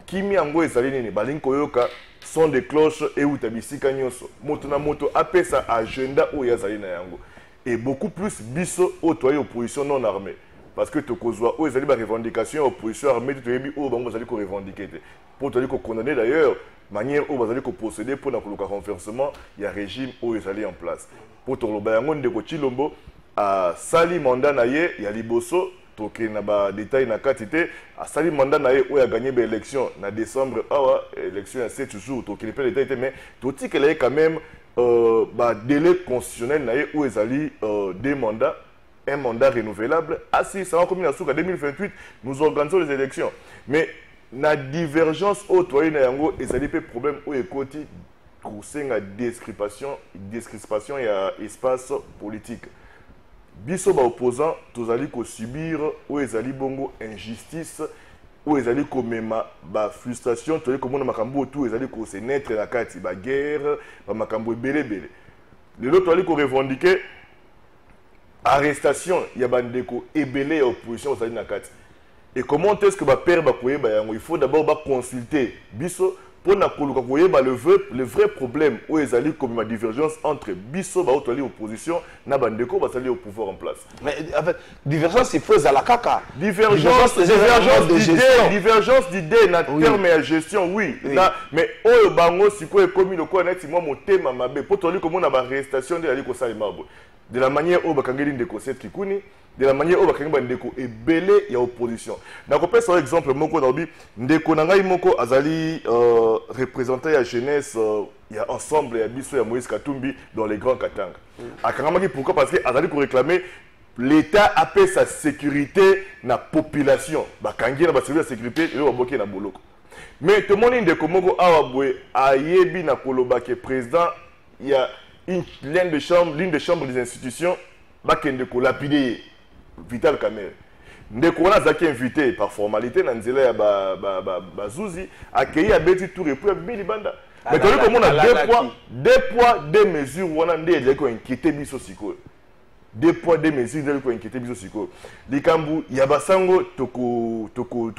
kimia ngo ezali nini balingi koyoka sont des cloches et utabisika nyoso moto na moto apesa agenda o yazali na yango et beaucoup plus biso au toyer opposition non armée parce que to kozwa o ezali ba revendication opposition armée to yebi o bango bazali ko revendiquer pour to condamner d'ailleurs manière o bazali ko procéder pour na koluka renversement il y a régime o ezali en place pour to loba yango ndeko Chilombo a sali mandat na ye ya liboso toke na ba détail na katité a sali mandat na ye o ya gagné ba élection na décembre awa élection à 7 jours toke les détails mais to tikela quand même délai constitutionnel na ye où ezali des mandats, un mandat renouvelable. Ah si, ça va comme en 2028, nous organisons les élections. Mais la divergence au toyer na yango ezali pe problème où ekoti kusenga description et espace politique. Biso ba opposant tozali ko subir où ezali bongo injustice où ezali komema ba frustration toli komona makambo tout ezali ko se naître na kati ba guerre ba makambo belé belé. Le lot toli ko revendiquer arrestation ya bandeko ebele ya opposition osali na kati. Et comment est-ce que père il faut d'abord consulter biso pour na koluka koyeba le vrai problème où ezali comme ma divergence entre biso ba otali opposition na bandeko basali au pouvoir en place. Mais en fait divergence il faut à la caca. Divergence d'idées na terme ya gestion oui. Na mais oyo bango siko ekomi loko neti moi motema mabe pour toli comme on a ba arrestation de ali ko salima bo. De la manière où bakangeli ndeko set kikuni de la manière où bakangeli bandeko ebele ya opposition. Donc par exemple moko dans bi ndeko na ngai moko azali représentant ya jeunesse ya ensemble ya biso ya Moïse Katumbi dans les grands Katanga. Akangamaki pourquoi parce que azali ko réclamer l'État a fait sa sécurité na population. Bakangi na ba service de sécurité et ba boké na boloko. Mais tout le monde ndeko moko awabwe ayebi na koloba ke président il y a l'une des chambres des institutions bakende ko lapider Vital Kamerhe. Ndeko wana zaki invité par formalité na nzela ya bazuzi accueilli abeti tour et puis bili banda. Mais toli comme on a deux poids deux mesures wana ndé ko inquiéter biso siko. Deux poids deux mesures ndé ko inquiéter biso siko. Likambu ya basango toko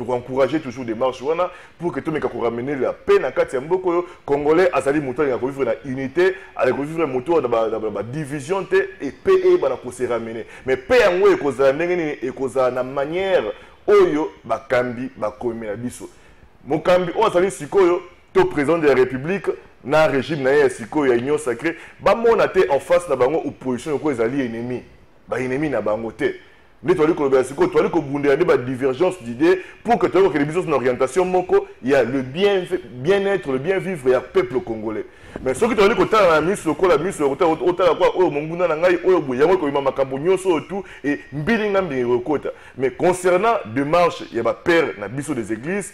encourager toujours des marches wana pour que tout meka ko ramener la paix na kati ya mboko congolais azali moto ya ko vivre na unité, avec ko vivre moto da ba division te et paix bana ko se ramener. Mais paix yango e ko za ndenge e ko za na manière oyo bakambi bakomi na biso. Mokambi o azali sikoyo to président de la République na régime na siko ya union sacrée ba mona te en face na bango opposition ko ezali ennemi ba ennemi na bango te ne toli ko ba siko toli ko bundé ba divergence d'idées pour que toli ko les biso son orientation moko il y a le bien-être le bien vivre ya peuple congolais mais ce qui toli ko tala na miso ko la miso ko tala kwa o monguna na ngai o boya ko ima makambo nyonso tout et mbilinga mbi rekota mais concernant démarche ya ba père na biso des églises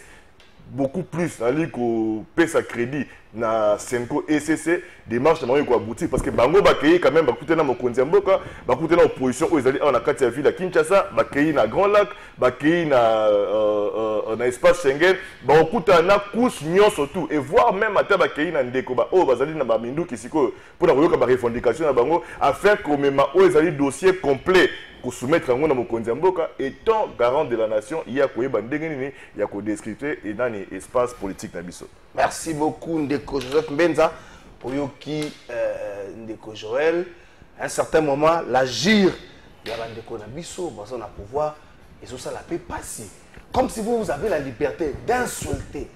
beaucoup plus ali ko pesa crédit na Senko ECC démarche na ko aboutir parce que bango bakei quand même bakute na mokonzi mboka bakute na opposition o ezali na kati ya ville ya Kinshasa bakei na Grand Lac bakei na espace Schengen bakuta na couche nyonso tout et voir même ata bakei na ndeko ba o bazali na ba mindu kisiko pour na koyoka ba revendication na bango afin que même o ezali dossier complet pour soumettre en mokonzi mboka étant garant de la nation il y a koyeba ndenge nini ya ko descripter et dans espace politique na biso. Merci beaucoup Ndeko Joseph Mbenza Oyoki Ndeko Joël. À un certain moment l'agir il y a Ndeko na biso on a pouvoir et ça la peut passer. Comme si vous avez la liberté d'insulter,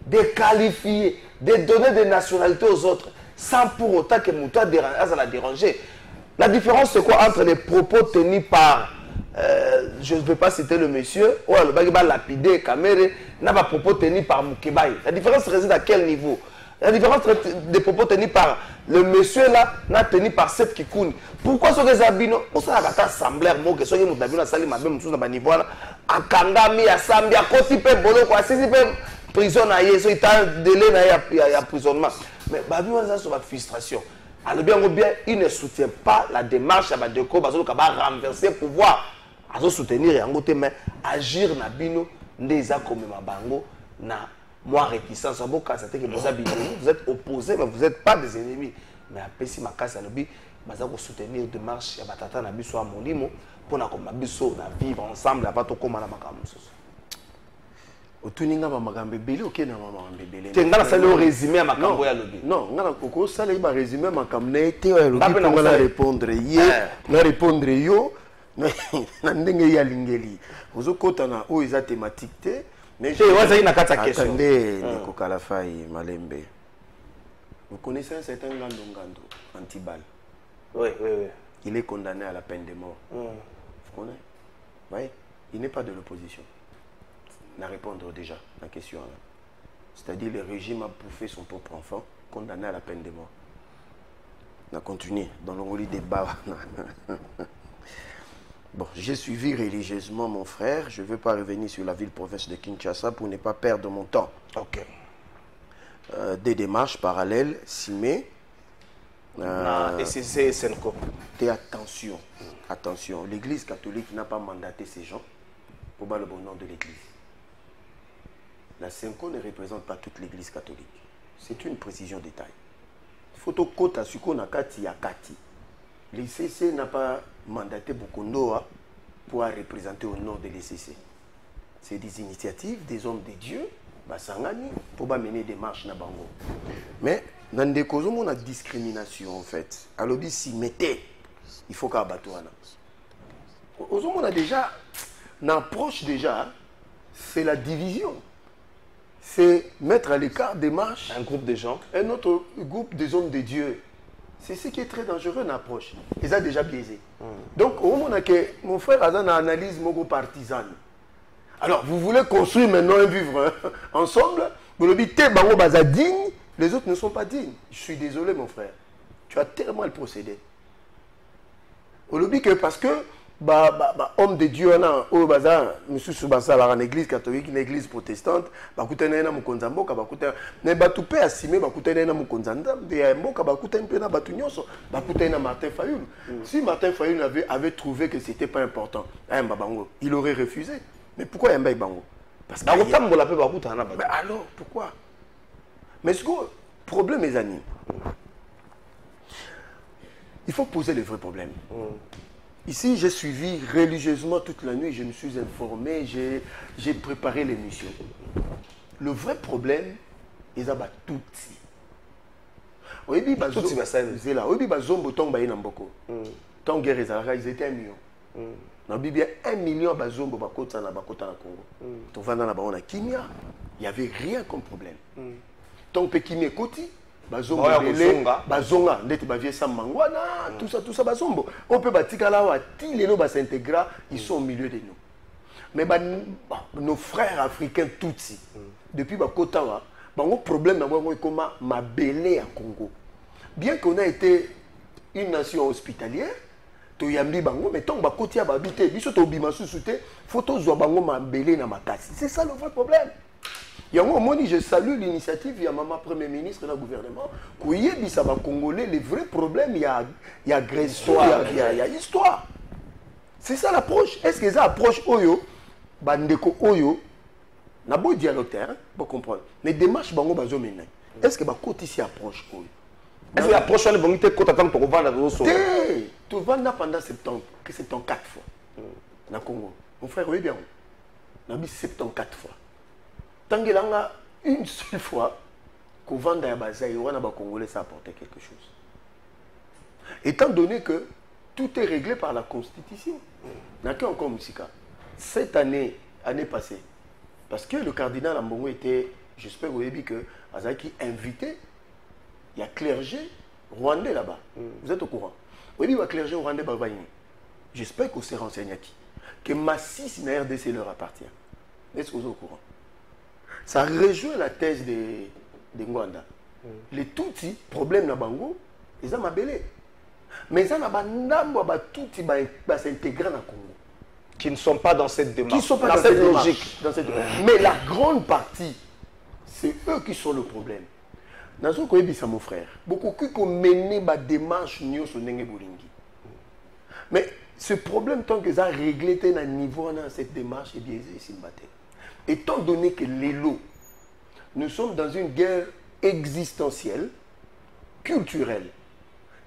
de qualifier, de donner des nationalités aux autres sans pour autant que Mouta la déranger. La différence, c'est quoi entre les propos tenus par, je ne vais pas citer le monsieur, ou le Bagiba lapidé, Kamerhe, n'a pas propos tenus par Moukebaï. La différence réside à quel niveau? La différence des propos tenus par le monsieur là, n'a tenu par Seth Kikouni. Pourquoi ce que Zabino, on s'en a gâté assemblée, moi, que ce que nous avons sali ma même chose dans niveau là, à Kangami, à Sambi, à Kotipe, Bolo, quoi, c'est prison à Yeso, il y a un délai à emprisonnement. Mais Babi, on a sur la frustration. Alors bien ou bien, il ne soutient pas la démarche à Badeko, parce qu'il va renverser le pouvoir. À soutenir et en côté, mais agir na bino, neza comme ma bango, na moi réticence. Vous êtes opposés, mais vous n'êtes pas des ennemis. Mais après, si ma casse à l'objet, vous soutenir la démarche à Batata na biso à Molimo, pour na comme biso na vivre ensemble, à pas tout comme à la macamusos. Otuninga makambe belé OK na makambe belé. Tenga ça le résumé à makambo ya lobi. Non, ngana koko ça le résumé makambe te ya lobi pour la répondre yé, na répondre yo na ndenge ya lingeli. Ozo kota na o eza thématique te, mais je waza ina kata question. Attendez, Ndeko Kalafai Malembe. Vous connaissez un certain Ngando Antibal. Oui. Il est condamné à la peine de mort. Vous connaissez? Oui, il n'est pas de l'opposition. À répondre déjà à la question. C'est-à-dire le régime a bouffé son propre enfant, condamné à la peine de mort. On a continué dans le débat. Bon, j'ai suivi religieusement mon frère. Je ne veux pas revenir sur la ville-province de Kinshasa pour ne pas perdre mon temps. Ok. Des démarches parallèles, Simé. Et c'est Senko. Attention, attention. L'Église catholique n'a pas mandaté ces gens pour le bon nom de l'Église. La Senko ne représente pas toute l'Église catholique. C'est une précision détail. Photo kota suko nakati yakati. L'ICC n'a pas mandaté Bukondoa pour représenter au nord de l'ECC. C'est des initiatives des hommes de Dieu, Basangani, pour mener des marches na bango. Mais dans des causes où on a discrimination en fait. Alors si mettez, il faut qu'à Batouana. On a déjà, une approche déjà, c'est la division. C'est mettre à l'écart des marches. Un groupe de gens. Un autre groupe des hommes de Dieu. C'est ce qui est très dangereux, une approche. Ils ont déjà biaisé. Donc, au moment où mon frère a une analyse partisane. Alors, vous voulez construire maintenant un vivre ensemble. Vous dites, digne, les autres ne sont pas dignes. Je suis désolé, mon frère. Tu as tellement mal procédé. Vous dites que parce que homme de Dieu au bazar monsieur Subasa en église catholique une église protestante bakutana na mukonza mboka bakutana ne batu pe assimé bakutana na mukonza de mboka bakutana pe na batu nyonso bakutana na Martin Fayulu. Si Martin Fayulu avait trouvé que c'était pas important il aurait refusé. Mais pourquoi Yamba Bango? Parce que alors pourquoi? Mais ce problème mes amis, il faut poser les vrais problèmes. Ici, j'ai suivi religieusement toute la nuit, je me suis informé, j'ai préparé l'émission. Le vrai problème, ils ont tout. Oui, ils étaient 1 million. Dans Bibi, 1 million de zombo bakota na Congo. Il n'y avait rien comme problème. Tant que Kimia Koti, bazonga ndeti bavie sa mangwana tout ça bazombo on peut batika là ti lelo ba s'intégra ils sont au milieu de nous mais nos frères africains tutsi depuis bakota wa bango problème na bango ekoma mabele à Congo bien qu'on a été une nation hospitalière to yambi bango mais tant bakoti ya babité biso to bima susute photo zo bango mabele na makasi c'est ça le vrai problème. Je salue l'initiative, il y a maman Premier ministre et le gouvernement, qui y a Congolais, les vrais problèmes, il y a agression, il y a histoire. C'est ça l'approche. Est-ce que ça approche Oyo, Bandeko Oyo, n'a beau dialogue, pour comprendre. Mais démarche Bango Bazo Ménay. Est-ce que ma côté ici approche Oyo? Est-ce que l'approche est bonne côté attendre pour vendre dans l'eau? Tu vends pendant septembre, que c'est en 4 fois. Dans Congo. Mon frère, oui bien. On a mis 74 fois. Tant qu'il y a une seule fois qu'on vend à Bazaï, on a Congolais, ça apportait quelque chose. Étant donné que tout est réglé par la Constitution, n'a qu'un encore Moussika. Cette année passée, parce que le cardinal Ambongo était, j'espère au début que Azaki invité, il y a clergé rwandais là-bas. Vous êtes au courant? Oui, il y a clergé rwandais Babaïni. J'espère qu'on s'est renseigné que Massis na RDC leur appartient. Est-ce que vous êtes au courant? Ça rejoint la thèse de Ngwanda. Les Tutsis, problème na bango, ils ont mabélé. Mais ils ont Tutsis qui s'intègrent dans le Congo. Qui ne sont pas dans cette démarche, qui sont pas dans cette logique. Mais la grande partie, c'est eux qui sont le problème. Dans ce cas, c'est mon frère. Beaucoup qui ont mené ma démarche sur Bolingi. Mais ce problème, tant qu'ils ont réglé à niveau dans cette démarche, est biaisé ici. Étant donné que les lots, nous sommes dans une guerre existentielle, culturelle,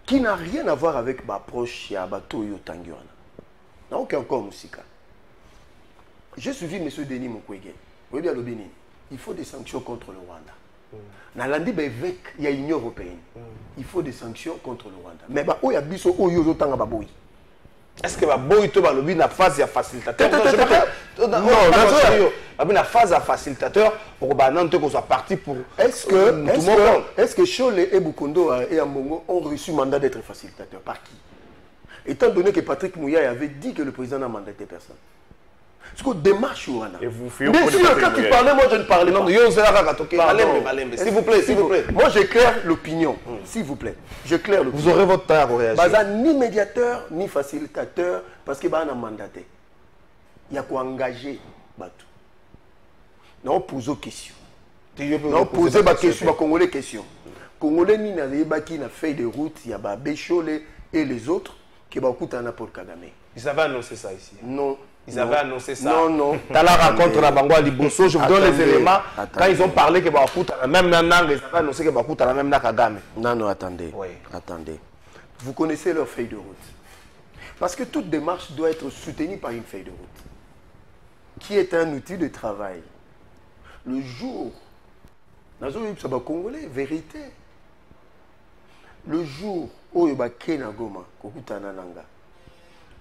qui n'a rien à voir avec l'approche à Batoyo Tangiwana. n'a aucun corps musical. J'ai suivi M. Denis Mukwege. Oui, bien le Bénin. Il faut des sanctions contre le Rwanda. Dans l'Andi, il y a l'Union européenne. Il faut des sanctions contre le Rwanda. Mais il y a biso oyo zotanga baboyi. Est-ce que baboyi to balobi na phase ya facilitateur? Non, la phase à facilitateur pour que soit parti pour. Est-ce que Chole et Bukondo et Ambongo ont reçu mandat d'être facilitateur? Par qui? Étant donné que Patrick Mouya avait dit que le président n'a mandaté personne. Parce que démarche Ouana. Mais si quand tu parlais, moi je ne parlais pas. S'il vous plaît, s'il vous plaît. Moi j'éclaire l'opinion. S'il vous plaît. J'éclaire l'opinion. Vous aurez votre temps à réagir. Ni médiateur, ni facilitateur, parce qu'il y a un mandaté. Il y a quoi engager Batou. Non, poser des questions. Non, poser des questions. Congolais questions. Congolais ni na feuille de route, il y a Bécholé et les autres qui va coûter un apport Kagame. Ils avaient annoncé ça ici. Non. Ils avaient annoncé ça. Non, non. Tala raconte la Bangwa Liboso. Je vous donne les éléments. Quand ils ont parlé que Bakuta, même Nanang, ils avaient annoncé que Bakuta, même Nakagame. Non, non, attendez. Oui. Attendez. Vous connaissez leur feuille de route. Parce que toute démarche doit être soutenue par une feuille de route, qui est un outil de travail. Le jour, ça va Congolais, vérité. Le jour où il y a Kena Goma, Kokutana Nanga,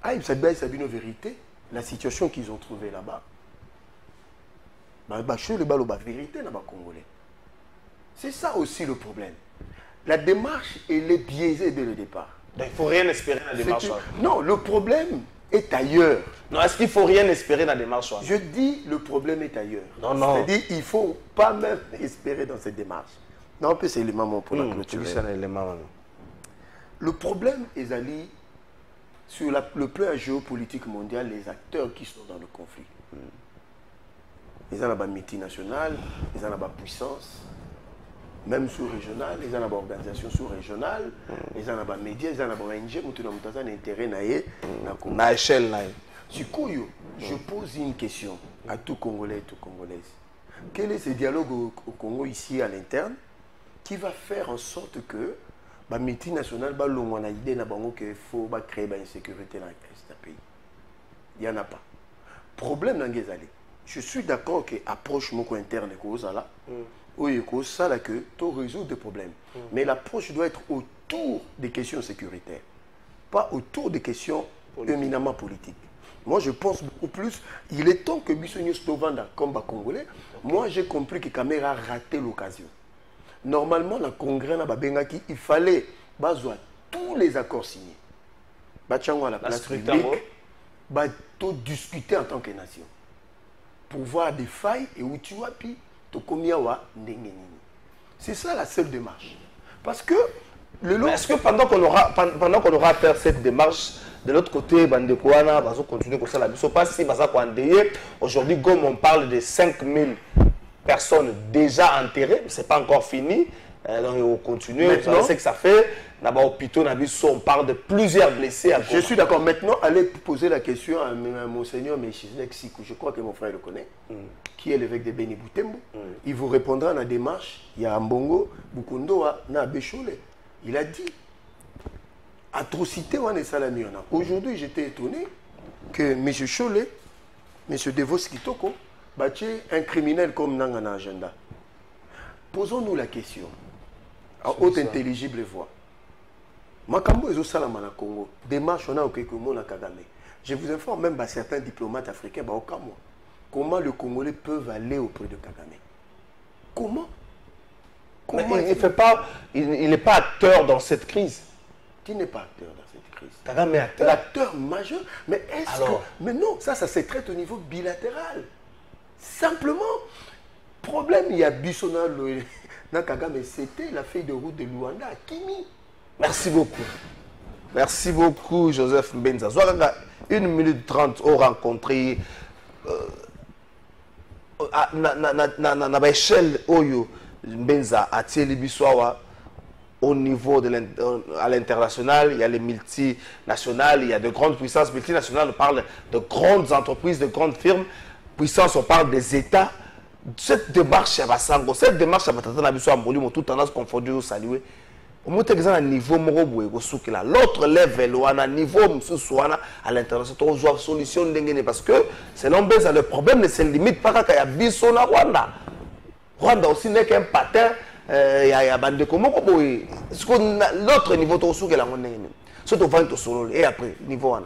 il y a une vérité, la situation qu'ils ont trouvée là-bas. Vérité dans Congolais. C'est ça aussi le problème. La démarche, elle est biaisée dès le départ. Il ne faut rien espérer dans la démarche. Non, le problème est ailleurs. Non, est-ce qu'il ne faut rien espérer dans la démarche? Je dis le problème est ailleurs. Non, non. C'est-à-dire qu'il ne faut pas même espérer dans cette démarche. Non, c'est l'élément pour la clôture. Le problème est allé sur le plan géopolitique mondial, les acteurs qui sont dans le conflit. Ils ont la multinationale, ils ont la puissance, même sous-régionale, ils ont la organisation sous-régionale, ils ont la médias, ils ont la ONG, ils ont un intérêt à l'échelle. Je pose une question à tout Congolais et tout Congolaises. Quel est ce dialogue au Congo ici à l'interne qui va faire en sorte que la multinationale va l'idée qu'il faut créer une sécurité dans ce pays? Il n'y en a pas. Problème dans les années. Je suis d'accord que l'approche interne est là, où ça que tu résoudre des problèmes. Mais l'approche doit être autour des questions sécuritaires, pas autour des questions éminemment politiques. Moi, je pense beaucoup plus. Il est temps que Bissonio Stovanda, comme Congolais, moi j'ai compris que Kamera a raté l'occasion. Normalement, le Congrès, il fallait tous les accords signés. À la place publique, discuter en tant que nation. Pour voir des failles et où tu as pu te commiawa n'engeni. C'est ça la seule démarche. Parce que est-ce que pendant qu'on aura à faire cette démarche, de l'autre côté, Bandekouana va continuer comme ça la mission. Pas si aujourd'hui, comme on parle de 5000 personnes déjà enterrées, ce n'est pas encore fini. Donc on continue, on sait que ça fait. On parle de plusieurs blessés. Je suis d'accord. Maintenant, allez poser la question à Monseigneur Melchizedek Sikou, je crois que mon frère le connaît, qui est l'évêque de Beni Boutembo. Il vous répondra à la démarche. Il y a Mbongo, Bukundo, na Béchole. Il a dit atrocité ou en salami. Aujourd'hui, j'étais étonné que M. Cholet, M. Devos Kitoko, bâtit un criminel comme Nangana Agenda. Posons-nous la question, à haute intelligible voix. Makambo ezo salama na Congo. Démarche on a au Kekoumo na Kagame. Je vous informe même certains diplomates africains au Kamo. Comment le Congolais peuvent aller auprès de Kagame? Comment? Il n'est pas acteur dans cette crise. Qui n'est pas acteur dans cette crise? Kagame est acteur. L'acteur majeur. Mais est-ce que... Mais non, ça se traite au niveau bilatéral. Simplement, problème, il y a Bissona na Kagame, c'était la feuille de route de Luanda à Kimi. Merci beaucoup. Merci beaucoup, Joseph Mbenza. 1 minute 30 au rencontré à l'échelle Oyo Mbenza à Bisoawa au niveau de à l'international. Il y a les multinationales, il y a de grandes puissances multinationales. On parle de grandes entreprises, de grandes firmes. Puissance, on parle des États. Cette démarche à Basango, cette démarche à Batata Bisoa Mboli, tout tendance confondue au saluer. Au moins, tu as un niveau l'autre level, ou un niveau à l'international, tu as une solution parce que selon Benza, le problème ne se limite pas à Bisso na Rwanda. Rwanda aussi n'est qu'un patin, il y a bande comment l'autre niveau, tu as aussi la monnaie. Surtout 20 solo et après, niveau 1.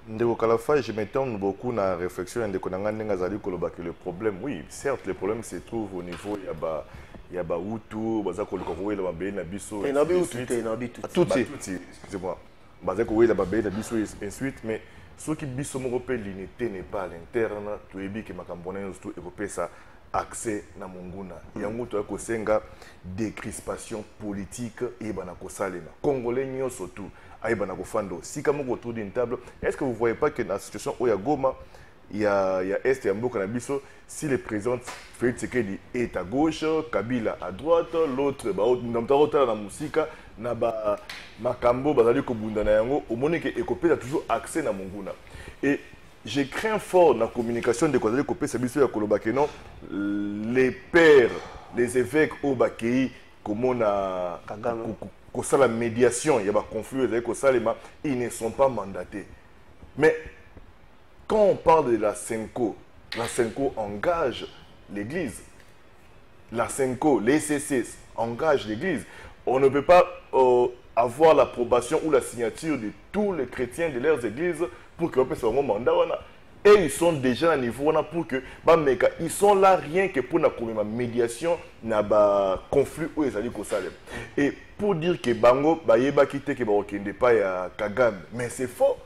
Ndeko Kalafa, je m'étonne beaucoup dans la réflexion de que le problème, oui, certes, le problème se trouve au niveau, il y a Hutu, excusez-moi, ensuite, mais ce qui biso l'unité n'est pas à l'interne, tu es bien que Makambonais et ça accès na monguna. Il y a un autre senga décrispation politique et banako salena. Congolais nyo surtout. Si comme autour d'une table, est-ce que vous ne voyez pas que dans la situation où il y a Goma, il y a Est et Mboka Nabiso, si le président Félix Tshisekedi est à gauche, Kabila à droite, l'autre, na musika, na ba makambo bazali ko bunda na yango, au moment que Ekopé a toujours accès na monguna. Et je crains fort dans la communication de Kwazali Kopé Sabiso ya Kolobake non, les pères, les évêques au Bakei, comme on a ça la médiation, il y a un conflit, ils ne sont pas mandatés. Mais quand on parle de la Senko engage l'Église. La Senko, les CCS engagent l'Église. On ne peut pas avoir l'approbation ou la signature de tous les chrétiens de leurs églises pour qu'ils puissent avoir un mandat. Et ils sont déjà à niveau pour que ils sont là rien que pour la médiation na conflit où ils allaient Salem. Et pour dire que bango bayeba kité que bakende pas ya Kagame, mais c'est faux.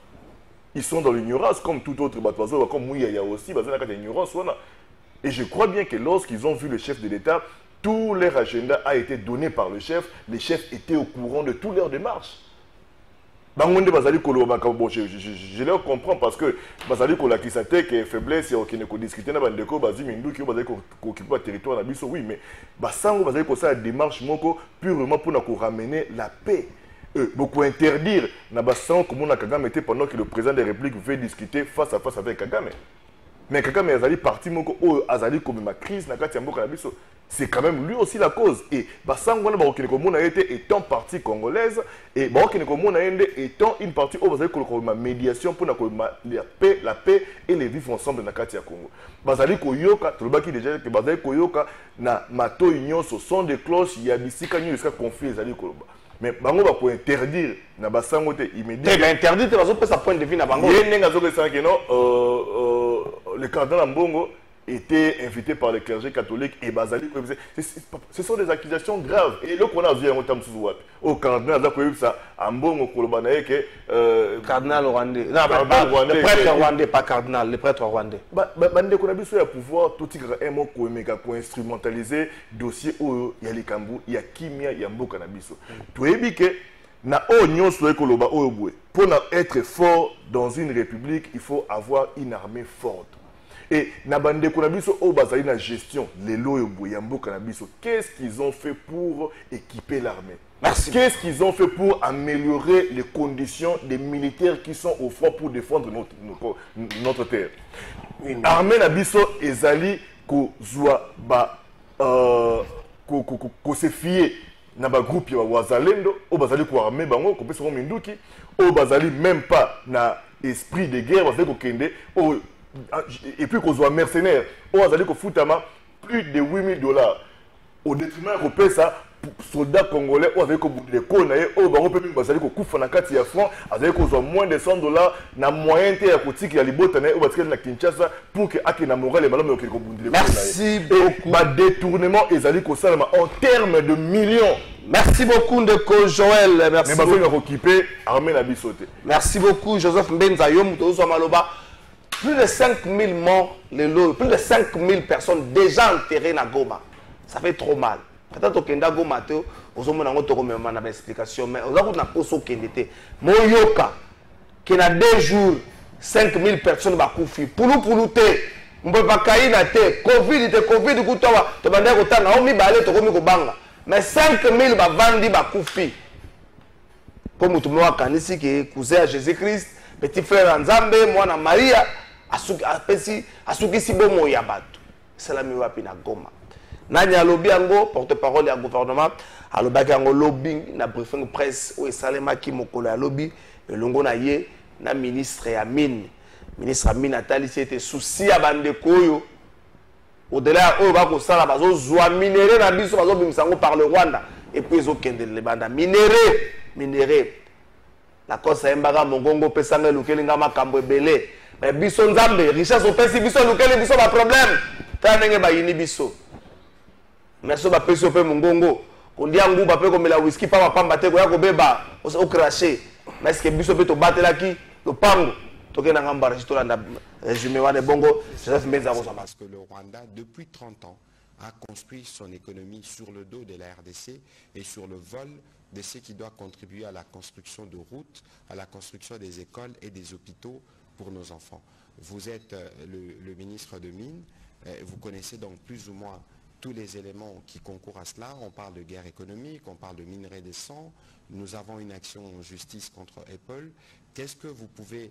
Ils sont dans l'ignorance comme tout autre bateau comme Mouya aussi bazana ka ignorance wana. Et je crois bien que lorsqu'ils ont vu le chef de l'État, tout leur agenda a été donné par le chef. Les chefs étaient au courant de toutes leurs démarches. Je les comprends parce que Bazali Kola qui s'attaque que faiblesse et qui ne discuter na bandeko bazi mindu qui bazali occuper le territoire na biso oui mais basango bazali ko ça démarche moko purement pour na ramener la paix. Beaucoup interdire na basango comme na Kagame était pendant que le président de la République veut discuter face à face avec Kagame. Mais Kagame azali parti moko o azali comme ma crise na kati ya mboka na biso. C'est quand même lui aussi la cause. Et Bassangwana Barokinekomona étant partie congolaise et Barokinekomona étant une partie où vous avez ma médiation pour la paix et les vivre ensemble dans la Katia Congo. Bazali Koyoka, Trobaki déjà que Bazali Koyoka na Mato Union ce sont des cloches, il y a des canaux jusqu'à conflit les alliés Koloba. Mais Bango va pour interdire na Bassangote immédiatement. Mais interdire tu vas pas sa point de vue na Bango. Le cardinal Mbongo était invité par le clergé catholique et Bazali. Ce sont des accusations graves. Et là, on a vu un temps au cardinal, ça, Mbongo Kolobanaye, cardinal rwandais. Non, le prêtre rwandais, pas cardinal, le prêtre rwandais. Bande Konabiso a pouvoir tout un mot pour instrumentaliser dossier où il y a les Kambou, il y a Kimia, il y a Mbo Kanabiso. Tu es bien que na oignon sur Koloba Oobwe. Pour être fort dans une république, il faut avoir une armée forte. Et Nabande Konabiso au Bazali na gestion, les Loyobwe, Yambo Kanabiso, qu'est-ce qu'ils ont fait pour équiper l'armée? Qu'est-ce qu'ils ont fait pour améliorer les conditions des militaires qui sont au front pour défendre notre terre? Armée Nabiso Ezali Kozwa ba se fier na ba groupe ya Wazalendo au Bazali ko armée bango ko peso minduki au Bazali même pas na esprit de guerre Bazali ko kende au et puis qu'on soit mercenaire, on a dit que foutama plus de $8 000 au détriment européen ça soldats congolais on avait que les connaît au baron peut même bazali ko kufa na kati ya franc avec qu'on soit moins de $100 na moyen te ya kotiki ya libotane au batika na Kinshasa pour que akina moral et malom yo ko bundile. Merci beaucoup. Ba détournement ezali ko salama en termes de millions. Merci beaucoup Ndeko Joël, merci. Mais bazali ko occuper armée na bisote. Merci beaucoup Joseph Mbenza Yom to zo maloba. Plus de 5000 morts, plus de 5000 personnes déjà enterrées dans Goma. Ça fait trop mal. Peut-être que dans Goma, vous avez une explication, mais vous avez une question qui était. Moyoka, qui a 2 jours, 5000 personnes qui ont fait. Pour nous, on ne peut pas cailler Covid, mais 5000 bavandi bakufi. Comme tout le monde a dit que cousin à Jésus-Christ, petit frère Nzambe, moi Maria. Asukisi bomo ya bato salami wapi na Goma nani alobi yango porte-parole ya gouvernement alobaki yango lobbying na briefing presse o esalemaki mokolo ya lobby elongo na ye na ministre ya mine atalisi ete souci ya bandeko oyo au-delà oyo bakosala bazozwa minere na biso bazobimisa yango par le Rwanda et puis ezokende lebanda minere la kosa embaka mongongo pesanga lukelinga makambo ebele mais biso nzambe richesse opesi biso lukeli biso ba problème ta ndenge ba yini biso merci ba pesi ope mongongo kondia nguba pe komela whisky pa pamba te ko ya ko beba o cracher mais que biso pe to batelaki to pango to ke na ngamba registre na résumé wane bongo Joseph Mbenza ko parce que le Rwanda depuis 30 ans a construit son économie sur le dos de la RDC et sur le vol de ce qui doit contribuer à la construction de routes, à la construction des écoles et des hôpitaux pour nos enfants. Vous êtes le ministre de Mines, vous connaissez donc plus ou moins tous les éléments qui concourent à cela. On parle de guerre économique, on parle de minerai de sang, nous avons une action en justice contre Apple. Qu'est-ce que vous pouvez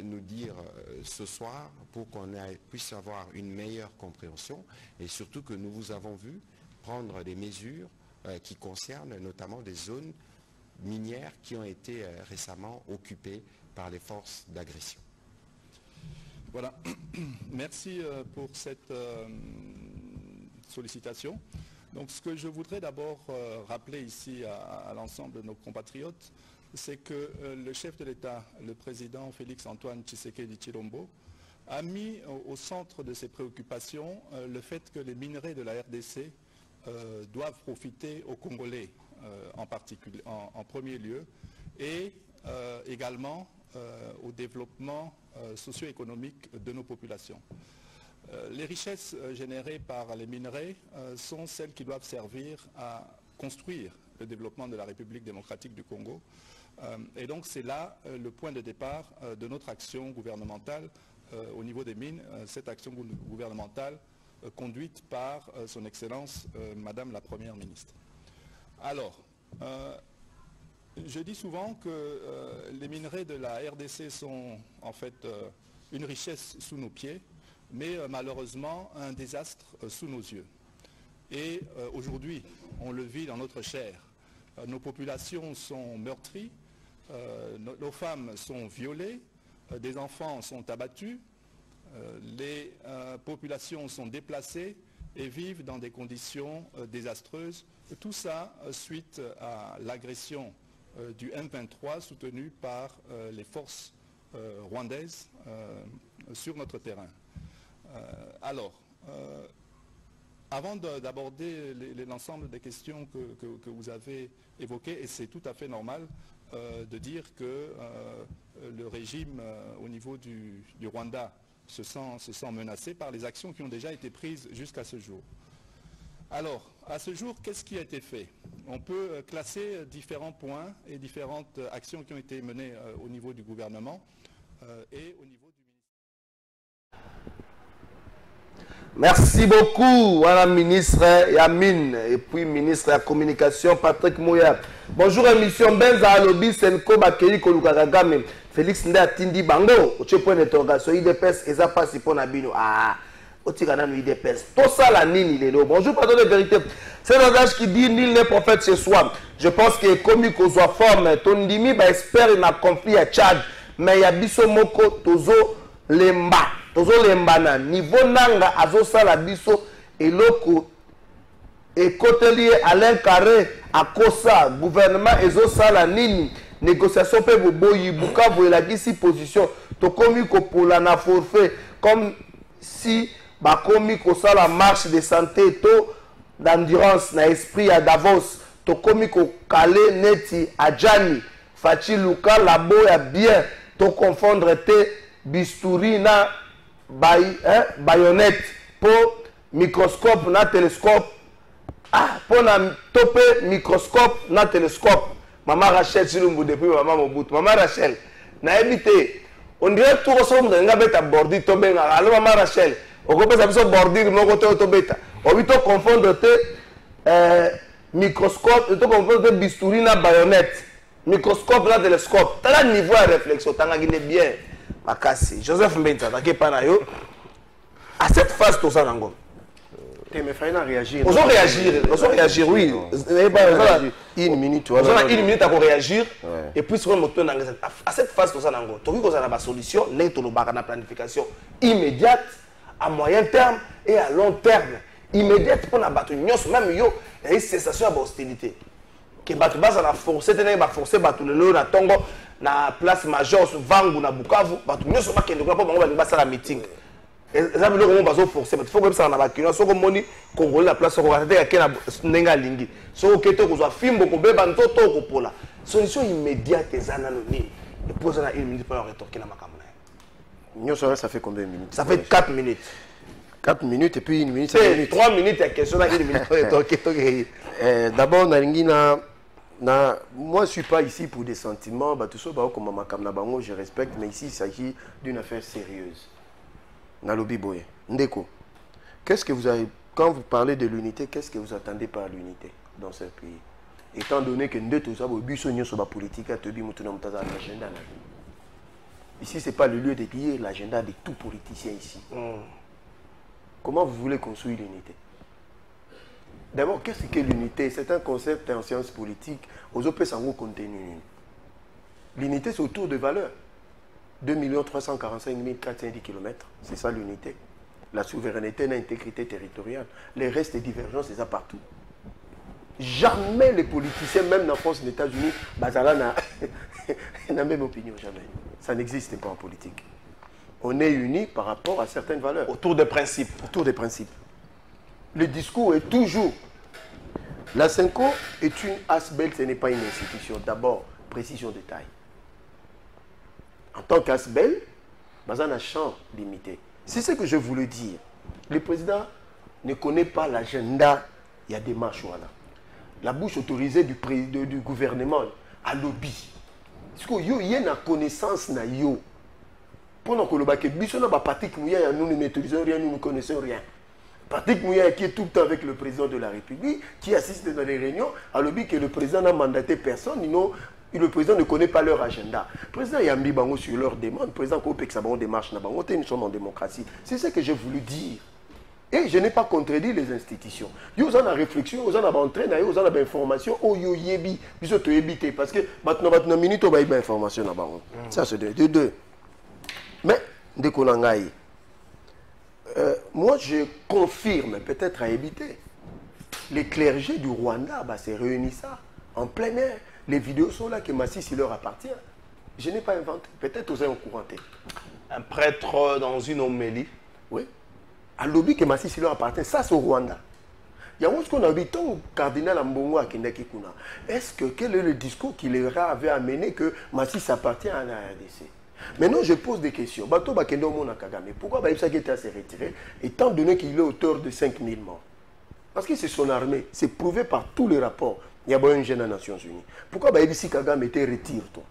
nous dire ce soir pour qu'on puisse avoir une meilleure compréhension et surtout que nous vous avons vu prendre des mesures qui concernent notamment des zones minières qui ont été récemment occupées par les forces d'agression. Voilà, merci pour cette sollicitation. Donc ce que je voudrais d'abord rappeler ici à l'ensemble de nos compatriotes, c'est que le chef de l'État, le président Félix-Antoine Tshisekedi Tshilombo, a mis au centre de ses préoccupations le fait que les minerais de la RDC doivent profiter aux Congolais en premier lieu, et également au développement socio-économique de nos populations. Les richesses générées par les minerais sont celles qui doivent servir à construire le développement de la République démocratique du Congo. Et donc c'est là le point de départ de notre action gouvernementale au niveau des mines, cette action gouvernementale conduite par son Excellence Madame la Première ministre. Alors, je dis souvent que les minerais de la RDC sont en fait une richesse sous nos pieds, mais malheureusement un désastre sous nos yeux. Et aujourd'hui, on le vit dans notre chair. Nos populations sont meurtries, nos femmes sont violées, des enfants sont abattus, les populations sont déplacées et vivent dans des conditions désastreuses. Tout ça suite à l'agression du M23 soutenu par les forces rwandaises sur notre terrain. Alors, avant d'aborder l'ensemble des questions que vous avez évoquées, et c'est tout à fait normal de dire que le régime au niveau du Rwanda se sent menacé par les actions qui ont déjà été prises jusqu'à ce jour. Alors, à ce jour, qu'est-ce qui a été fait? On peut classer différents points et différentes actions qui ont été menées au niveau du gouvernement et au niveau du ministère. Merci beaucoup, Madame ministre Yamine, et puis ministre de la Communication, Patrick Mouya. Bonjour, émission Benza Alobi, Senko Bakeli Kolukagame, Félix Nda Tindi Bango, au point d'interrogation, IDPS, et ça passe pour Nabino. Ah, au Tirana, IDPS. Tout ça, la nini, il est là. Bonjour, pardon de vérité. C'est un adage qui dit nul n'est prophète chez soi. Je pense que comme il soit forme, ton dimi, espère qu'il y a conflit à Tchad, mais il y a biso moko, tozo lemba. Tozo lembana niveau nanga azo sala biso eloko et côté lié Alain Carré à Kosa gouvernement ezo sala nini négociation pe boboyi Bukavu elakisi position to komi ko pola na forfait comme si ba komi ko sala marche de santé to d'endurance na esprit à Davos to komi ko kale neti Adjani Fachi Luka labo ya bien to confondre te bistouri na baïonnette pour microscope na télescope. Ah, pour na topé microscope na télescope. Maman Rachel Chilumbu depuis maman Mobutu. Maman Rachel, na évité. On dirait tout ressemble à un bordi tombé. Alors maman Rachel, on peut pas savoir bordi mon côté autobeta. On veut tout confondre te microscope, tout confondre te bistouri na baïonnette. Microscope na télescope. T'as le niveau de réflexion, t'as gagné bien. Joseph Mbenza, à cette phase, tout ça, Nango. Mais il faut réagir. On doit réagir, oui. Une minute. On a une minute pour réagir. Et puis, à cette phase, tout ça, Nango. Tu as une solution, la planification immédiate, à moyen terme et à long terme. Immédiate pour la battre. Même il y a une cessation d'hostilité. Que battre base à la force, c'est-à-dire forcer battre le lot, la tongo. Na place majeure Vangu na Bukavu batu nyoso bakende kwa bango ba sala meeting eza biloko mo bazo forcer but faut que ça na bakino soko moni Congolais la place ko katete ka na ndenga lingi soko kete ko zwa fimbo ko beba ntoto ko pola solution immédiate ezana no ni et pour ça na 1 minute pour rétorquer na makamona nyoso ça fait combien de minutes? Ça fait 4 minutes. 4 minutes et puis 1 minute, c'est 3 minutes à question na 1 minute pour rétorquer. D'abord na lingina. Moi, je ne suis pas ici pour des sentiments. Je respecte, mais ici, il s'agit d'une affaire sérieuse. Nalobi Boye. Ndeko, qu'est-ce que vous avez, quand vous parlez de l'unité, qu'est-ce que vous attendez par l'unité dans ce pays? Étant donné que ici, ce n'est pas le lieu de dire l'agenda de tout politicien ici. Comment vous voulez construire l'unité? D'abord, qu'est-ce que l'unité? C'est un concept en sciences politiques. Aux OP, ça vaut contenu. L'unité, c'est autour de valeurs. 2 345 410 km. C'est ça l'unité. La souveraineté, l'intégrité territoriale. Les restes et divergences, c'est ça partout. Jamais les politiciens, même dans la France et les États-Unis, Bazala n'a la même opinion, jamais. Ça n'existe pas en politique. On est unis par rapport à certaines valeurs. Autour des principes. Autour des principes. Le discours est toujours. La Senco est une ASBEL, ce n'est pas une institution. D'abord, précision de taille. En tant qu'ASBEL, Bazana a un champ limité. C'est ce que je voulais dire. Le président ne connaît pas l'agenda, il y a des marches. Voilà. La bouche autorisée du gouvernement à lobby. Parce que il y a une connaissance na yo. Pendant que le bac biso na ba Patrick Mouya, nous ne maîtrisons rien, nous ne connaissons rien. Patrick Mouya qui est tout le temps avec le président de la République, qui assiste dans les réunions, à lobby que le président n'a mandaté personne, le président ne connaît pas leur agenda. Le président Yambi Bango sur leur demande, le président Kopek Sabon démarche na Bango, nous sommes en démocratie. C'est ce que j'ai voulu dire. Et je n'ai pas contredit les institutions. Vous avez une réflexion, vous avez une entraîne, vous avez une information, vous avez une parce que maintenant, minute, vous avez une information. Ça, c'est de deux. Mais, moi, je confirme, peut-être à éviter, les clergés du Rwanda se réunissent en plein air. Les vidéos sont là que Masisi leur appartient. Je n'ai pas inventé. Peut-être vous avez couranté. Un prêtre dans une homélie. Oui. À lobby que Masisi leur appartient, ça c'est au Rwanda. Il y a ce qu'on a dit, ton cardinal Ambongo à Kendeki Kuna. Est-ce que quel est le discours qu'il avait amené que Masisi appartient à la RDC? Maintenant, je pose des questions. Bato Bakendo Mona Kagame, pourquoi Baïbsa Geta s'est retiré, étant donné qu'il est auteur de 5000 morts? Parce que c'est son armée, c'est prouvé par tous les rapports. Il y a un jeune aux Nations Unies. Pourquoi Baïbsi Kagame était retiré-toi?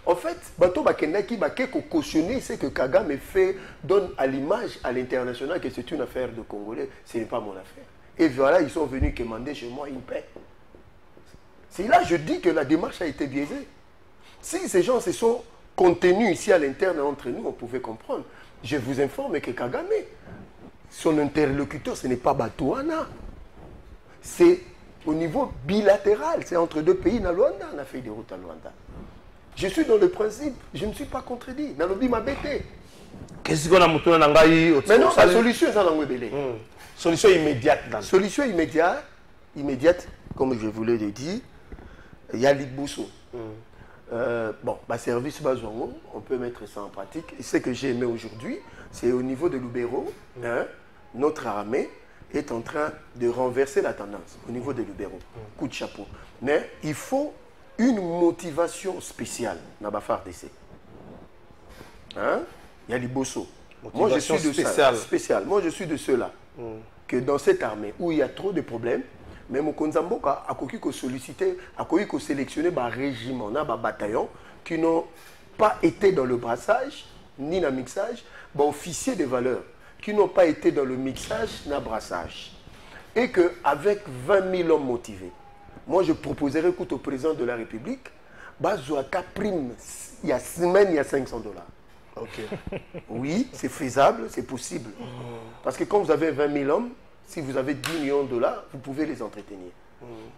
En fait, Bato Bakendaki Bakeko cautionner ce que Kagame fait, donne à l'image à l'international que c'est une affaire de Congolais. Ce n'est pas mon affaire. Et voilà, ils sont venus commander chez moi une paix. C'est là que je dis que la démarche a été biaisée. Si ces gens se sont contenus ici à l'interne entre nous, on pouvait comprendre. Je vous informe que Kagame, son interlocuteur, ce n'est pas Batouana. C'est au niveau bilatéral. C'est entre deux pays. Na Luanda, on a fait des routes à Luanda. Je suis dans le principe, je ne suis pas contredit. Nalobi m'a bêté. Qu'est-ce qu'on a montré dans Ngaï? Mais non, la solution est dans l'Angwebele. Solution immédiate. Solution immédiate, comme je voulais le dire, il y a l'Ibousso. Bon, ma service Bazongo, on peut mettre ça en pratique. Et ce que j'ai aimé aujourd'hui, c'est au niveau de Lubero, notre armée est en train de renverser la tendance au niveau de Lubero. Coup de chapeau. Mais il faut une motivation spéciale dans la FARDC. Hein? Il y a les Bosso. Moi, je suis de spécial. Moi, je suis de ceux-là. Que dans cette armée où il y a trop de problèmes, mais mon Konzamboka a sollicité, a sélectionné un régiment, un bataillon qui n'ont pas été dans le brassage ni dans le mixage, des officiers de valeur qui n'ont pas été dans le mixage ni dans le brassage. Et qu'avec 20 000 hommes motivés, moi, je proposerais au président de la République, Bazouaka prime, il y a semaine, il y a $500. Ok. Oui, c'est faisable, c'est possible. Parce que quand vous avez 20 000 hommes, si vous avez $10 millions, vous pouvez les entretenir.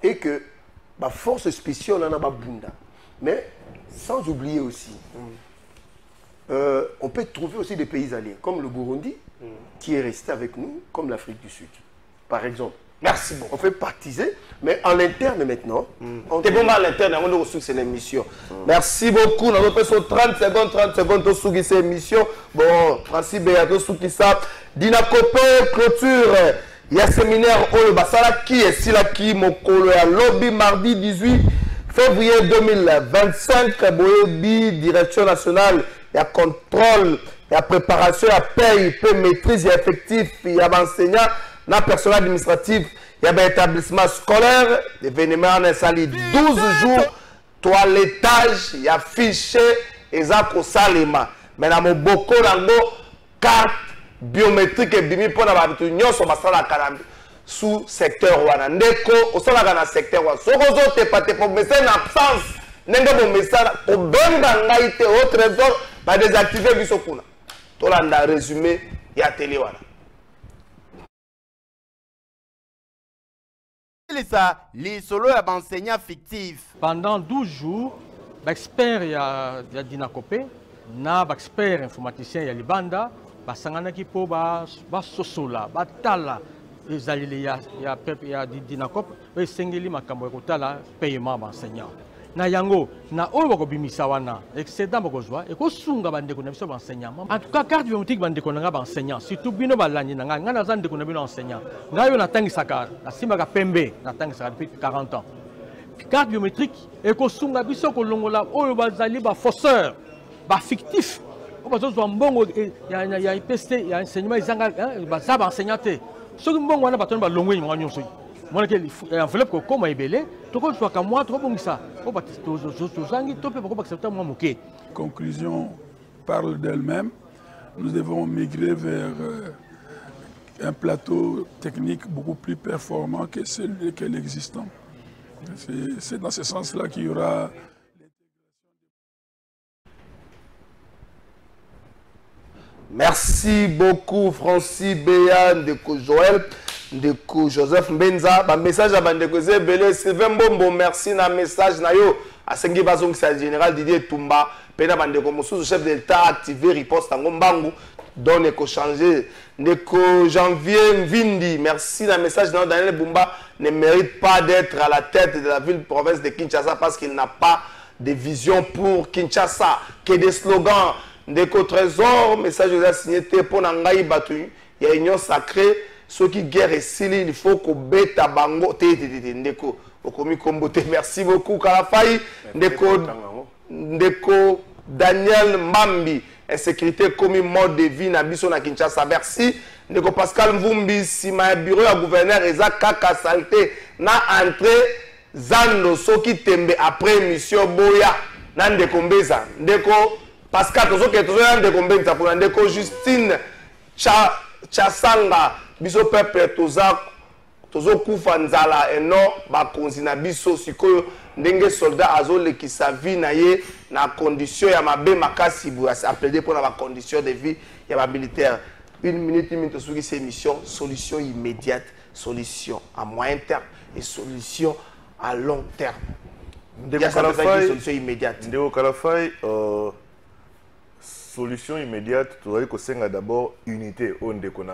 Et que, force spéciale, on a Bunda. Mais, sans oublier aussi, on peut trouver aussi des pays alliés, comme le Burundi, qui est resté avec nous, comme l'Afrique du Sud, par exemple. Merci beaucoup. On fait partiser, mais en interne maintenant. C'est bon à l'interne, on a reçu l'émission. Merci beaucoup. On a repris 30 secondes au sous cette émission. Bon, principe Béato sous qui ça. Dinakopé, clôture. Il y a un séminaire au Basala qui est si là qui mokolo à lobby mardi 18 février 2025. Boyebi, direction nationale, il y a contrôle, il y a préparation, il y a paye, il y a maîtrise, il y a effectif, il y a enseignant. Dans le personnel administratif, il y a un établissement scolaire, l'événement a installé 12 jours, toilettage, il y a fichier, et ça pour Salima. Mais dans mon boko, carte biométrique et bimi pour la réunion sur la sous secteur wana ndeko au sein de la secteur wana sokozo te pate pour message en absence n'enga bon message au benga ngaite au trésor ba désactiver biso kuna to landa résumé ya télé wana. les solos enseignants fictifs. Pendant 12 jours, l'expert ya Dinakopé, na expert informaticien ya Libanda, basangana ki po ba sosola, ba tala ezali ya Dinakop, ba sengeli makambo ekotala paiement enseignant. Na yango na oyo bakobimisa wana excédent bakozwa ekosunga bandeko na biso enseignant. En tout cas carte biométrique bandeko na nga enseignant, surtout bino balandi na nga naza ndeko na bino enseignant. Ngayo natangisaka nasimbaka pembe natangisaka depuis 40 ans. Carte biométrique ekosunga biso kolongola oyo bazali ba fausseur, ba fictif. O bazozwa mbongo ya IPST ya enseignement izanga bazaba enseignant te. Soki mbongo wana batoni balongwe nyonga nyonso. Moi, enveloppe comme ebele, toko soit comme moi, trop bon ça. Conclusion parle d'elle-même. Nous devons migrer vers un plateau technique beaucoup plus performant que celui que l'existant. C'est dans ce sens-là qu'il y aura. Merci beaucoup Francis Béa, Ndeko Joël, Ndeko Joseph Mbenza. Ba message à Bandeko Zebele, Sylvain Bombo, merci na message na yo. A Sengi Bazong, c'est le général Didier Toumba. Pena Bandeko Moussou, chef de l'État, activé riposte en Ngombangu. Donc Ndeko changer. Ndeko Janvier Mvindi, merci na message na Daniel Bumba ne mérite pas d'être à la tête de la ville-province de Kinshasa parce qu'il n'a pas de vision pour Kinshasa. Que des slogans. Ndeko Trésor, message de signé pour Nangaï Batu, il y a une union sacrée, ceux qui guerre et s'il il faut qu'on bête à bango, Ndeko, Okomi Kombote, merci beaucoup Kalafai, Ndeko Daniel Mambi, insécurité commis mode de vie, Nabiso na Kinshasa, merci, Ndeko Pascal Mvumbi, si ma bureau à gouverneur, Eza Kaka Salté, na entrée, Zando, Soki Tembe, après mission Boya, na Ndeko Mbeza, Ndeko Pascal, tozo ke tozo yande kombenza pour Ndeko Justine Chasanga biso peuple tozo kufa nzala eno bakonzi na biso sikoyo ndenge soldat azolekisa vie na ye na condition ya mabe makasi bu appelé pour la condition de vie ya ba militaire. Une minute tosuki cette émission, solution immédiate, solution à moyen terme et solution à long terme. Ndeko Kalafai, solution immédiate. Ndeko Kalafai solution immédiate, tu dois que d'abord unité. On déconne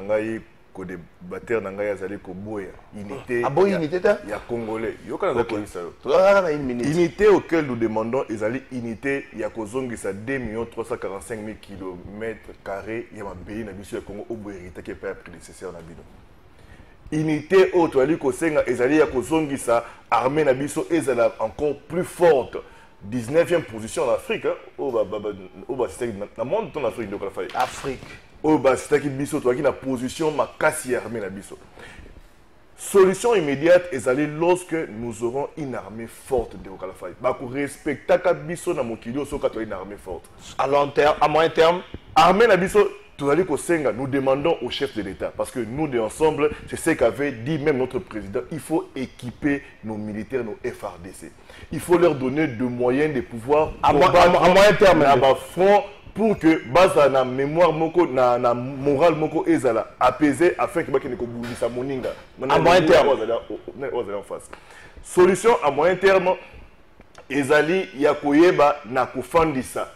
que des batteurs n'angaï azali ko boya unité. Ah bon unité ta? Il y a Congolais. Il y a unité auquel nous demandons ezali unité. Il y a kozongi sa 2 345 000 km². Il y a un pays na biso ya Congo au boyerita qui est pas prédécesseur na bino. Unité au tu ali ko senga ezali ya kozongi sa armée na biso ezala encore plus forte. 19e position en Afrique, dans le monde en Afrique. Afrique. C'est une position ma casse armée la biso. Solution immédiate est allée lorsque nous aurons une armée forte de Kalafai. Pour respecter la biso na mokili so ka une armée forte. À long terme, à moyen terme, armée la biso nous demandons au chef de l'État, parce que nous deux ensemble, c'est ce qu'avait dit même notre président, il faut équiper nos militaires, nos FRDC. Il faut leur donner de moyens de pouvoir à moyen terme front pour que base na mémoire moko na morale moko ezala apaisé afin que bakene ko bulisa moninga à moyen terme en face. Solution à moyen terme ezali ya koyeba na kofandisa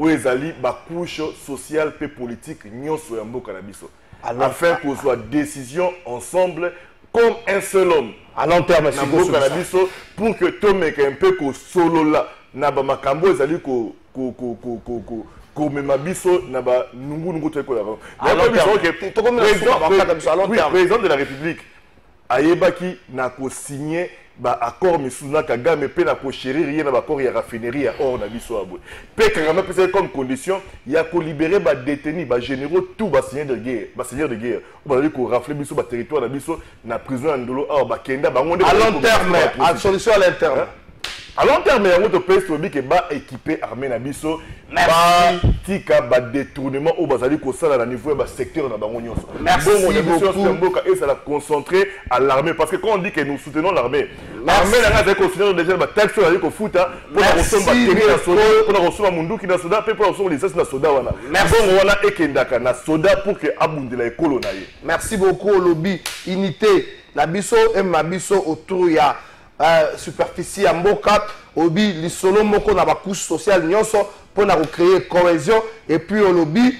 où ezali ba couche sociale et politique nyonso ya mboka na biso afin qu'on soit décision ensemble comme un seul homme à long terme na mboka na biso pour que tomeka un peu ko solo la na ba makambo ezali ko mema biso na ba nungu to ekola à long terme président de la République ayebaki na ko signer ba accord misuna Kagame pe na ko chérir rien na ba accord ya raffinerie ya or na biso abwe pe Kagame peut comme condition ya ko libérer ba détenus ba généraux tout ba seigneur de guerre ba li ko rafler biso ba territoire na biso na prison ndolo or ba kenda ba ngonde à long terme à solution à long terme à long terme il y a un pays qui est équipé armée na biso ba tika ba détournement au bazali ko sala na niveau ba secteur na bango nyonso bon beaucoup et ça la concentrer à l'armée parce que quand on dit que nous soutenons l'armée l'armée na nga ko soutenir déjà ba taxe na ko futa pour la recevoir batterie na soda pour la recevoir munduki na soda pe pour la recevoir licence na soda wana bon wana ekendaka na soda pour que abundela ekolo na ye. Merci beaucoup au lobby unité la biso et ma biso autour ya superficie ya mboka obi lisolo moko na ba couche sociale nyonso pour na créer cohésion et puis au lobby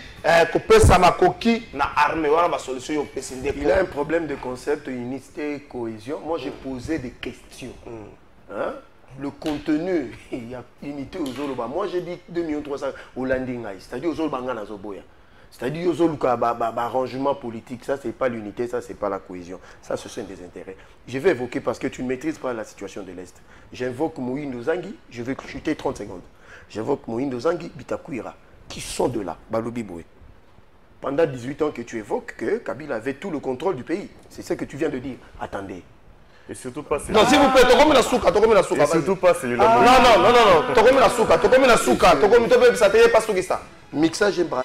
kopesa makoki na armée wana ba solution yo pesinde. Il a un problème de concept unité cohésion. Moi j'ai posé des questions. Hein? Le contenu, il y a unité aux Zoloba. Moi j'ai dit 2 300 000 au landing, c'est-à-dire aux Zoloba ngana zoboya. C'est-à-dire aux Zoluka arrangement politique, ça c'est pas l'unité, ça c'est pas la cohésion. Ça ce sont des intérêts. Je vais évoquer parce que tu ne maîtrises pas la situation de l'Est. J'invoque Moïndo Zangi, je vais chuter 30 secondes. J'invoque Moïndo Zangi, Bitakuira, qui sont de là, Balobi Boué. Pendant 18 ans que tu évoques que Kabila avait tout le contrôle du pays. C'est ce que tu viens de dire. Attendez. Et surtout pas non, s'il vous plaît, Tokomi la souka. Et surtout pas celui-là. Non, Tokomi la souka, Tokomi la souka, Tokomi la souka. Mixage et bras.